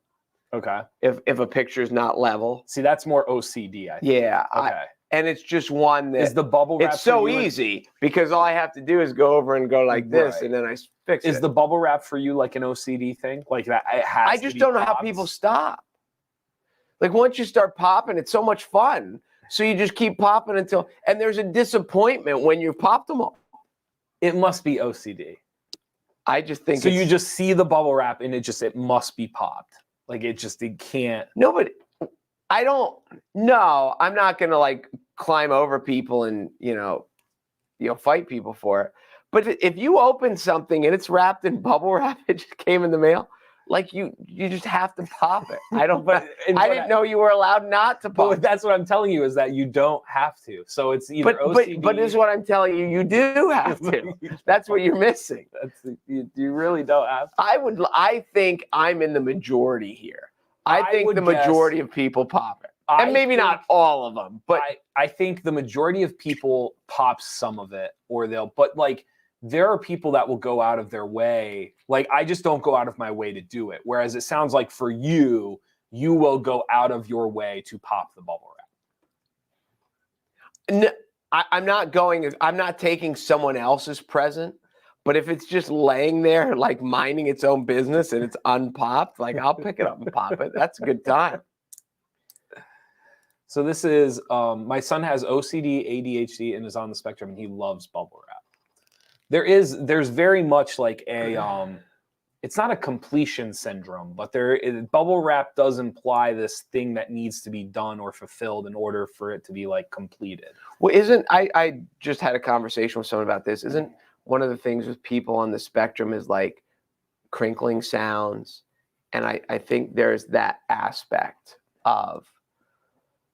Okay. If a picture is not level. See, that's more OCD, I think. Yeah. Okay. And it's just one that is the bubble wrap. It's so easy because all I have to do is go over and go like this, and then I fix it. Is the bubble wrap for you like an OCD thing? Like that? It has. I just don't know how people stop. Like once you start popping, it's so much fun. So you just keep popping and there's a disappointment when you've popped them all. It must be OCD. I just think so. You just see the bubble wrap and it must be popped. Like it can't. No, but I don't. No, I'm not gonna like climb over people and fight people for it. But if you open something and it's wrapped in bubble wrap, it just came in the mail. Like you just have to pop it. I don't. But I didn't know you were allowed not to pop. But that's what I'm telling you is that you don't have to. So it's either OCD. But this is what I'm telling you. You do have to. That's what you're missing. You really don't have to. I think I'm in the majority here. I think the majority of people pop it. And maybe not all of them, but I think the majority of people pop some of it, but like there are people that will go out of their way. Like I just don't go out of my way to do it. Whereas it sounds like for you, you will go out of your way to pop the bubble wrap. No, I'm not taking someone else's present. But if it's just laying there, like minding its own business and it's unpopped, like I'll pick it up and pop it. That's a good time. So this is, my son has OCD, ADHD, and is on the spectrum, and he loves bubble wrap. There's very much like it's not a completion syndrome, but bubble wrap does imply this thing that needs to be done or fulfilled in order for it to be like completed. Well, I just had a conversation with someone about this. Isn't one of the things with people on the spectrum is like crinkling sounds. And I think there's that aspect of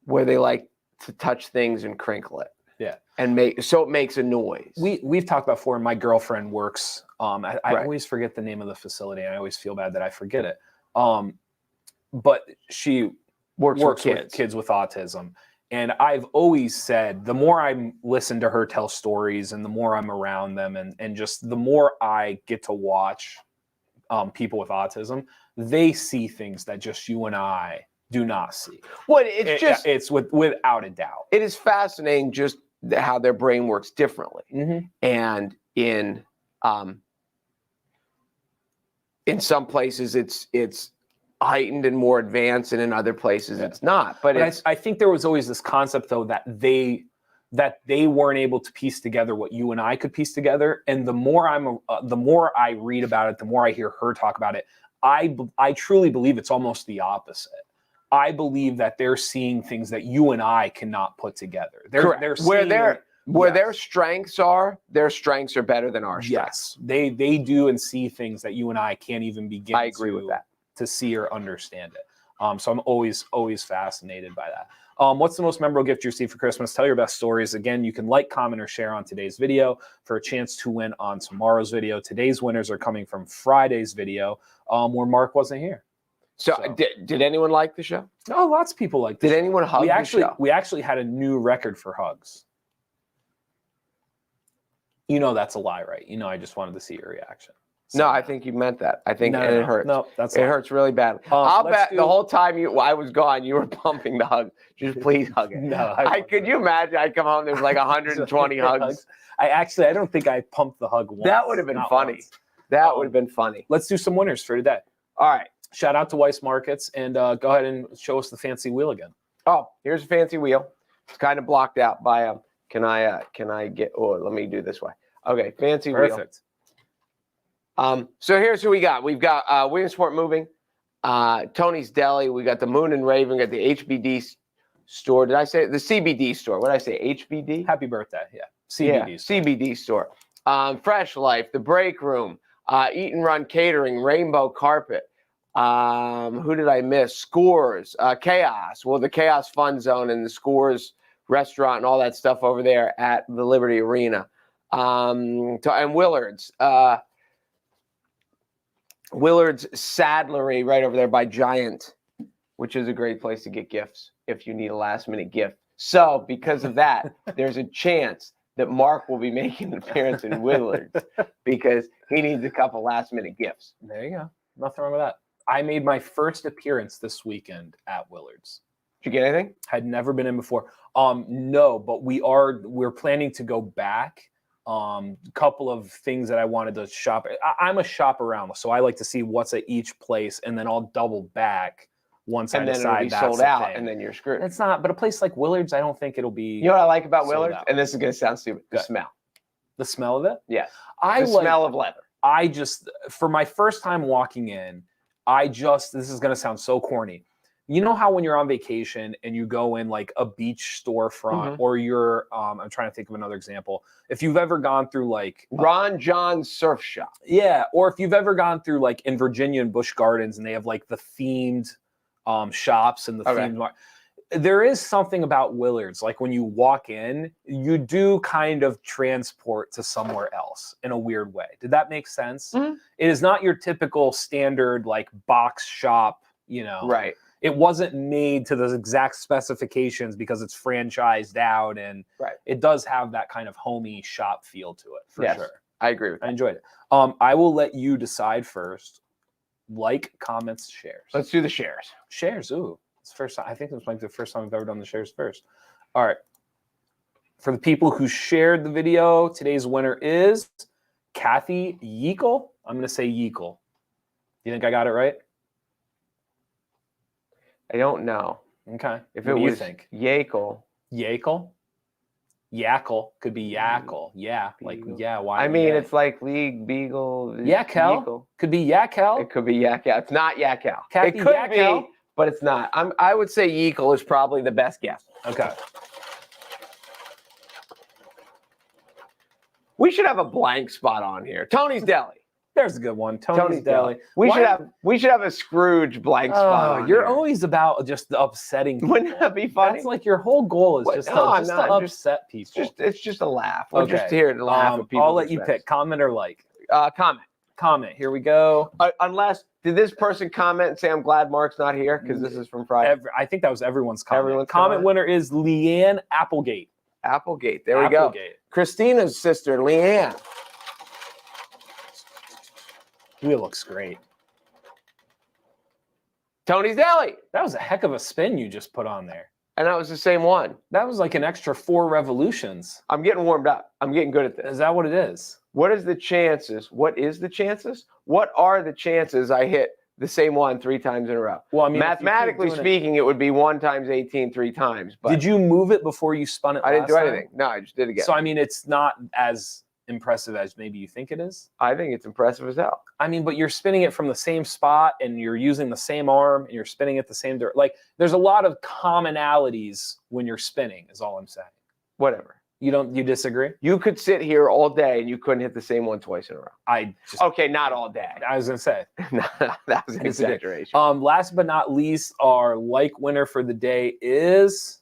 where they like to touch things and crinkle it. Yeah. And it makes a noise. We've talked about before, my girlfriend works, I always forget the name of the facility. And I always feel bad that I forget it. But she works with kids with autism. And I've always said, the more I listen to her tell stories and the more I'm around them and just the more I get to watch people with autism, they see things that just you and I do not see. Well, it's without a doubt. It is fascinating just how their brain works differently. Mm-hmm. And in some places it's heightened and more advanced, and in other places it's not. But I think there was always this concept though that they weren't able to piece together what you and I could piece together. And the more I read about it, the more I hear her talk about it, I truly believe it's almost the opposite. I believe that they're seeing things that you and I cannot put together. Correct. Where their strengths are better than our strengths. Yes, they do and see things that you and I can't even begin. I agree with that. To see or understand it. So I'm always fascinated by that. What's the most memorable gift you received for Christmas? Tell your best stories. Again, you can like, comment, or share on today's video for a chance to win on tomorrow's video. Today's winners are coming from Friday's video where Mark wasn't here. So did anyone like the show? Oh, lots of people liked it. Did anyone hug the show? We actually had a new record for hugs. You know that's a lie, right? You know I just wanted to see your reaction. So, no, I think you meant that. I think it hurts. No, it hurts really bad. I'll bet the whole time I was gone, you were pumping the hug. Just please hug it. No, could you imagine? I come home, there's like 120 hugs. I don't think I pumped the hug once. That would have been funny. That would have been funny. Let's do some winners for today. All right. Shout out to Weiss Markets and go ahead and show us the fancy wheel again. Oh, here's a fancy wheel. It's kind of blocked out by can I get? Oh, let me do this way. Okay, fancy wheel. Perfect. So here's who we got. We've got Williamsport Moving, Tony's Deli. We got the Moon and Raven. We got the HBD store. Did I say the CBD store? What did I say? HBD? Happy birthday. Yeah. CBD store. CBD store. Fresh Life, the Break Room, Eat and Run Catering, Rainbow Carpet. Who did I miss? Scores, Chaos. Well, the Chaos Fun Zone and the Scores restaurant and all that stuff over there at the Liberty Arena. And Willard's. Willard's Saddlery right over there by Giant, which is a great place to get gifts if you need a last-minute gift. So because of that, there's a chance that Mark will be making an appearance in Willard's because he needs a couple last-minute gifts. There you go. Nothing wrong with that. I made my first appearance this weekend at Willard's. Did you get anything? Had never been in before. No, but we're planning to go back. Couple of things that I wanted to shop. I'm a shop around, so I like to see what's at each place, and then I'll double back once I decide that's sold the out, thing. and then you're screwed. It's not, but a place like Willard's, I don't think it'll be. You know what I like about sold Willard's? out. And this is going to sound stupid. The smell. The smell of it? Yes. The smell of leather. I just, for my first time walking in, this is going to sound so corny. You know how when you're on vacation and you go in like a beach storefront or you're, I'm trying to think of another example. If you've ever gone through like Ron John's surf shop. Yeah. Or if you've ever gone through like in Virginia and Busch Gardens and they have like the themed shops and the themed. There is something about Willard's. Like when you walk in, you do kind of transport to somewhere else in a weird way. Did that make sense? It is not your typical standard like box shop, Right. It wasn't made to those exact specifications because it's franchised out, and it does have that kind of homey shop feel to it for sure. I agree with that. I enjoyed it. I will let you decide first. Like, comments, shares. Let's do the shares. Shares. Ooh, it's first time. I think this might be the first time I've ever done the shares first. All right. For the people who shared the video, today's winner is Kathy Yeakel. I'm going to say Yeakel. You think I got it right? I don't know. Okay. If what it do was you think? Yakel. Yakel? Yakel. Could be Yakel. Yeah. Beagle. Like, yeah. Why? I mean, it's like League, Beagle. Yakel. Could be Yakel. It could be Yakel. It's not Yakel. Kathy It could Yakel. be, but it's not. I would say Yeakel is probably the best guess. Okay. We should have a blank spot on here. Tony's Deli. There's a good one. Tony's Deli. We should have a Scrooge blank spot on you're here. always about just upsetting people. Wouldn't that be funny? That's like your whole goal is just to upset people. It's just a laugh. We're just here to laugh at people. I'll let you pick. Comment or like? Comment. Comment. Here we go. Unless, did this person comment and say, I'm glad Mark's not here? Because this is from Friday. I think that was everyone's comment. Everyone's comment winner is Leanne Applegate. Applegate. There we go. Christina's sister, Leanne. It looks great. Tony's Deli. That was a heck of a spin you just put on there. And that was the same one. That was like an extra 4 revolutions. I'm getting warmed up. I'm getting good at this. Is that what it is? What is the chances? What is the chances? What are the chances I hit the same one 3 times in a row? Well, I mean, mathematically speaking, it would be 1 times 18 3 times. But did you move it before you spun it? I didn't do anything. No, I just did it again. So I mean, it's not as impressive as maybe you think it is. I think it's impressive as hell. I mean, but you're spinning it from the same spot and you're using the same arm and you're spinning it the same direction. Like there's a lot of commonalities when you're spinning is all I'm saying. Whatever. You disagree? You could sit here all day and you couldn't hit the same one twice in a row. Okay, not all day. I was going to say. That was an exaggeration. Last but not least, our like winner for the day is,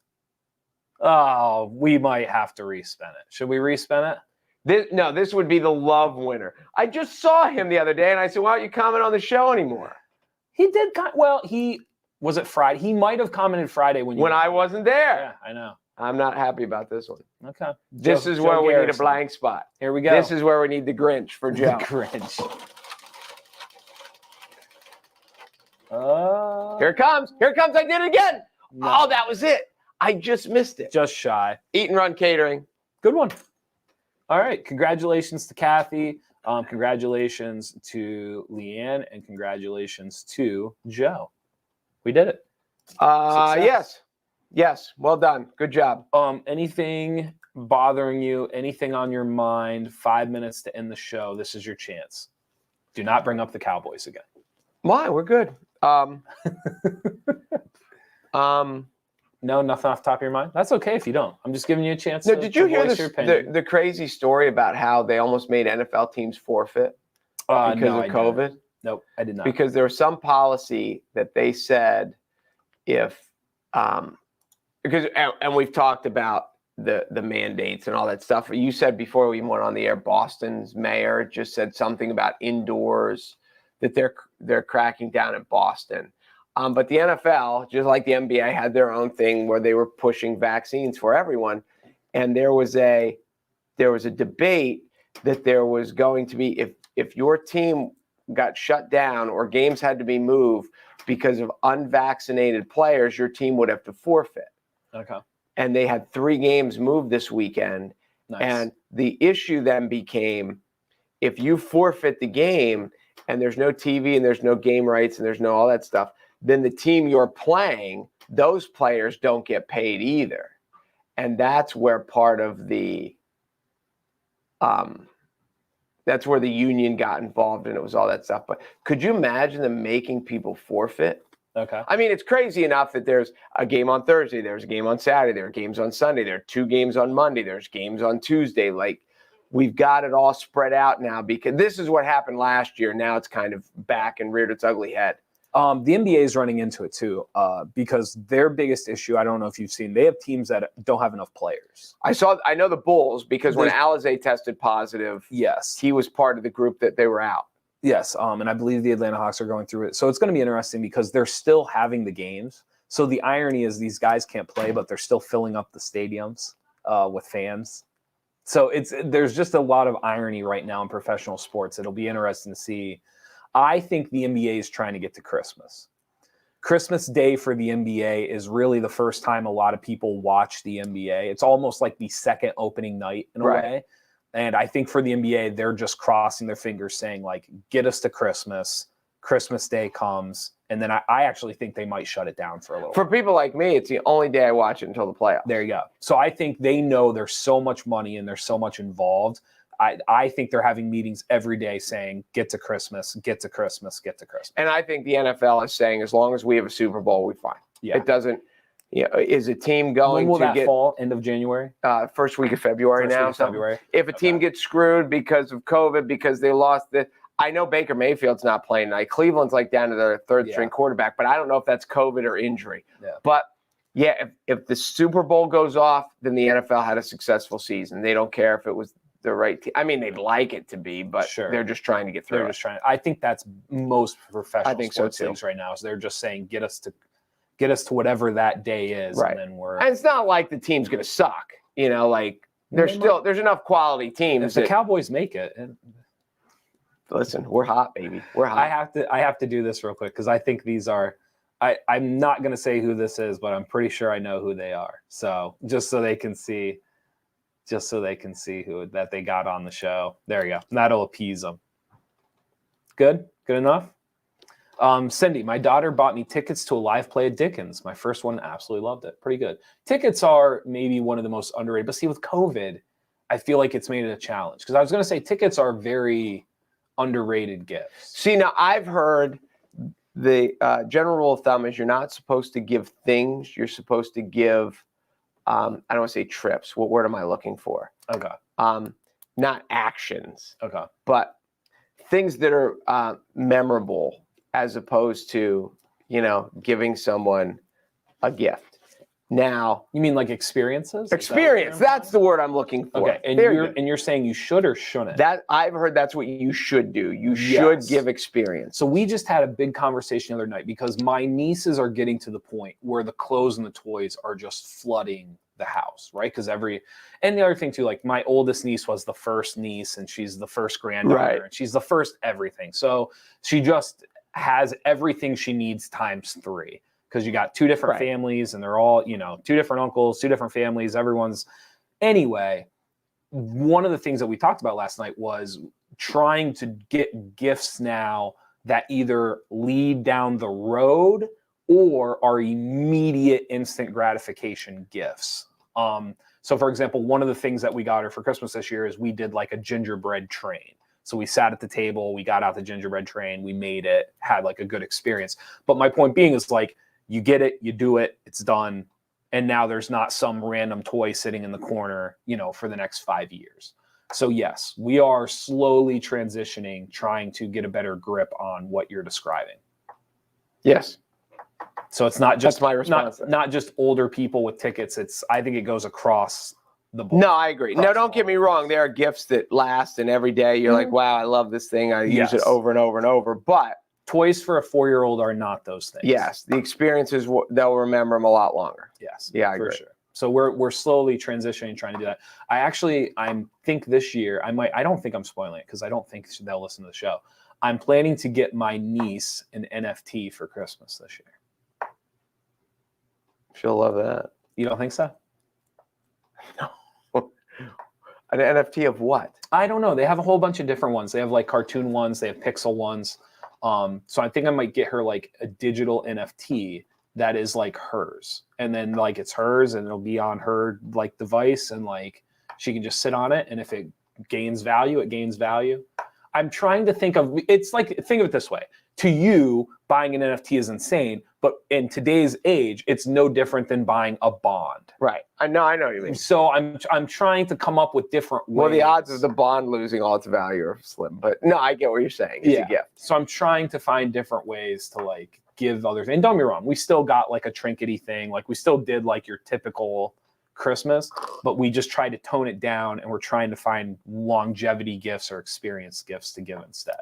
we might have to respin it. Should we respin it? This would be the love winner. I just saw him the other day and I said, why don't you comment on the show anymore? He did. Was it Friday? He might have commented Friday when I wasn't there. Yeah, I know. I'm not happy about this one. Okay. This is where we need a blank spot. Here we go. This is where we need the Grinch for Joe. The Grinch. Here it comes. Here it comes. I did it again. No. Oh, that was it. I just missed it. Just shy. Eat and Run Catering. Good one. All right. Congratulations to Kathy. Congratulations to Leanne. And congratulations to Joe. We did it. Yes. Well done. Good job. Anything bothering you? Anything on your mind? 5 minutes to end the show. This is your chance. Do not bring up the Cowboys again. Why? We're good. No, nothing off the top of your mind? That's okay if you don't. I'm just giving you a chance did you hear the crazy story about how they almost made NFL teams forfeit because of COVID? Nope, I did not. Because there was some policy that they said if and we've talked about the mandates and all that stuff. You said before we went on the air, Boston's mayor just said something about indoors. that they're cracking down in Boston. But the NFL, just like the NBA, had their own thing where they were pushing vaccines for everyone. And there was a debate that there was going to be, if your team got shut down or games had to be moved because of unvaccinated players, your team would have to forfeit. Okay. And they had 3 games moved this weekend. Nice. And the issue then became, if you forfeit the game and there's no TV and there's no game rights and there's no all that stuff, then the team you're playing, those players don't get paid either. And that's where part of the that's where the union got involved, and it was all that stuff. But could you imagine them making people forfeit? Okay. I mean, it's crazy enough that there's a game on Thursday, there's a game on Saturday, there are games on Sunday, there are 2 games on Monday, there's games on Tuesday. Like, we've got it all spread out now, because this is what happened last year. Now it's kind of back and reared its ugly head. The NBA is running into it too, because their biggest issue, I don't know if you've seen, they have teams that don't have enough players. I know the Bulls, because when Alizé tested positive, yes, he was part of the group that they were out. Yes, and I believe the Atlanta Hawks are going through it. So it's going to be interesting because they're still having the games. So the irony is these guys can't play, but they're still filling up the stadiums with fans. So there's just a lot of irony right now in professional sports. It'll be interesting to see. I think the NBA is trying to get to Christmas. Christmas Day for the NBA is really the first time a lot of people watch the NBA. It's almost like the second opening night in a way. And I think for the NBA, they're just crossing their fingers saying, like, get us to Christmas. Christmas Day comes. And then I actually think they might shut it down for a little For while. people like me, it's the only day I watch it until the playoffs. There you go. So I think they know there's so much money and there's so much involved. I think they're having meetings every day saying, get to Christmas, get to Christmas, get to Christmas. And I think the NFL is saying, as long as we have a Super Bowl, we're fine. Yeah. It doesn't, is a team going when will to that get fall? End of January? First week of February First now. week of February. If a team gets screwed because of COVID, because they lost I know Baker Mayfield's not playing tonight. Cleveland's like down to their third string quarterback, but I don't know if that's COVID or injury. Yeah. But yeah, if the Super Bowl goes off, then the NFL had a successful season. They don't care if it was the right team. I mean, they'd like it to be, but they're just trying to get through. They're just trying. I think that's most professional sports so leagues right now. So they're just saying, get us to whatever that day is, right. And then we're. And it's not like the team's going to suck. You know, like there's enough quality teams. If the Cowboys make it. Listen, we're hot, baby. We're hot. I have to do this real quick because I think these are. I'm not going to say who this is, but I'm pretty sure I know who they are. So just so they can see who that they got on the show. There you go. That'll appease them. Good enough. Cindy, my daughter bought me tickets to a live play at Dickens. My first one, absolutely loved it. Pretty good. Tickets are maybe one of the most underrated, but see, with COVID, I feel like it's made it a challenge because I was going to say tickets are very underrated gifts. See, now I've heard the general rule of thumb is you're not supposed to give things. You're supposed to give, I don't want to say trips. What word am I looking for? Okay. Not actions. Okay. But things that are memorable as opposed to, giving someone a gift. Now, you mean like experiences? Experience. That's the word I'm looking for. Okay. And you're saying you should or shouldn't? That I've heard that's what you should do. You should give experience. So we just had a big conversation the other night because my nieces are getting to the point where the clothes and the toys are just flooding the house, right? Because and the other thing too, like my oldest niece was the first niece and she's the first granddaughter and she's the first everything. So she just has everything she needs times 3. Because you got 2 different families and they're all, 2 different uncles, 2 different families, anyway, one of the things that we talked about last night was trying to get gifts now that either lead down the road or are immediate instant gratification gifts. So for example, one of the things that we got her for Christmas this year is we did like a gingerbread train. So we sat at the table, we got out the gingerbread train, we made it, had like a good experience. But my point being is like, you get it, you do it, it's done. And now there's not some random toy sitting in the corner, for the next 5 years. So yes, we are slowly transitioning, trying to get a better grip on what you're describing. Yes. So it's not just my response. Not just older people with tickets. I think it goes across the bull. No, I agree. No, don't get me wrong. There are gifts that last, and every day you're like, wow, I love this thing. I use it over and over and over. But toys for a 4-year-old are not those things. yes, the experiences, they'll remember them a lot longer. Yes. Yeah, I agree. For sure. So we're slowly transitioning, trying to do that. I think this year I don't think I'm spoiling it because I don't think they'll listen to the show. I'm planning to get my niece an NFT for Christmas this year. She'll love that. You don't think so? No. An NFT of what? I don't know. They have a whole bunch of different ones. They have like cartoon ones. They have pixel ones. So I think I might get her like a digital NFT that is like hers, and then like it's hers and it'll be on her like device, and like she can just sit on it, and if it gains value, it gains value. I'm trying to think of, it's like, think of it this way. To you, buying an NFT is insane, but in today's age, it's no different than buying a bond. Right. I know what you mean. So I'm trying to come up with different ways. Well, the odds of the bond losing all its value are slim, but no, I get what you're saying. It's a gift. So I'm trying to find different ways to like give others. And don't get me wrong, we still got like a trinkety thing. Like we still did like your typical Christmas, but we just tried to tone it down, and we're trying to find longevity gifts or experience gifts to give instead.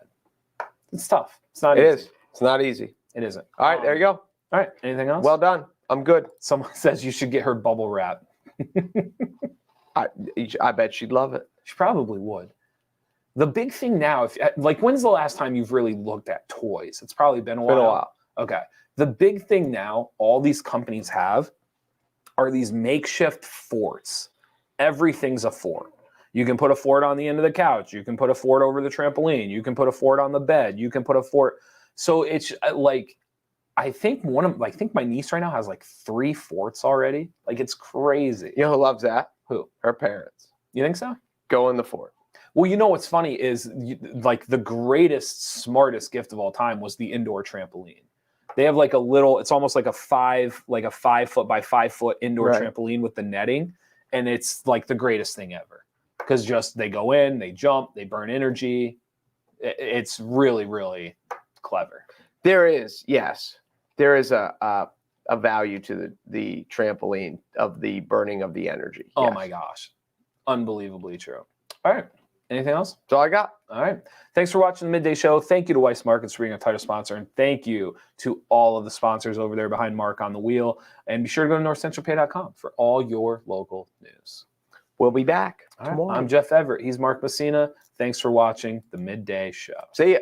It's tough. It's not easy. It is. It's not easy. It isn't. All right, there you go. All right. Anything else? Well done. I'm good. Someone says you should get her bubble wrap. I bet she'd love it. She probably would. The big thing now, when's the last time you've really looked at toys? It's probably been a while. Okay. The big thing now, all these companies have are these makeshift forts. Everything's a fort. You can put a fort on the end of the couch. You can put a fort over the trampoline. You can put a fort on the bed. You can put a fort. So it's like, I think my niece right now has like 3 forts already. Like it's crazy. You know who loves that? Who? Her parents. You think so? Go in the fort. Well, you know what's funny is like the greatest, smartest gift of all time was the indoor trampoline. They have like a little, it's almost like a 5 foot by 5 foot indoor trampoline with the netting. And it's like the greatest thing ever. Because just they go in, they jump, they burn energy. It's really, really clever. There is, yes. There is a value to the trampoline of the burning of the energy. Oh yes. my gosh. Unbelievably true. All right. Anything else? That's all I got. All right. Thanks for watching the Midday Show. Thank you to Weiss Markets for being a title sponsor. And thank you to all of the sponsors over there behind Mark on the wheel. And be sure to go to NorthcentralPa.com for all your local news. We'll be back All right. tomorrow. I'm Jeff Everett. He's Mark Messina. Thanks for watching the Midday Show. See ya.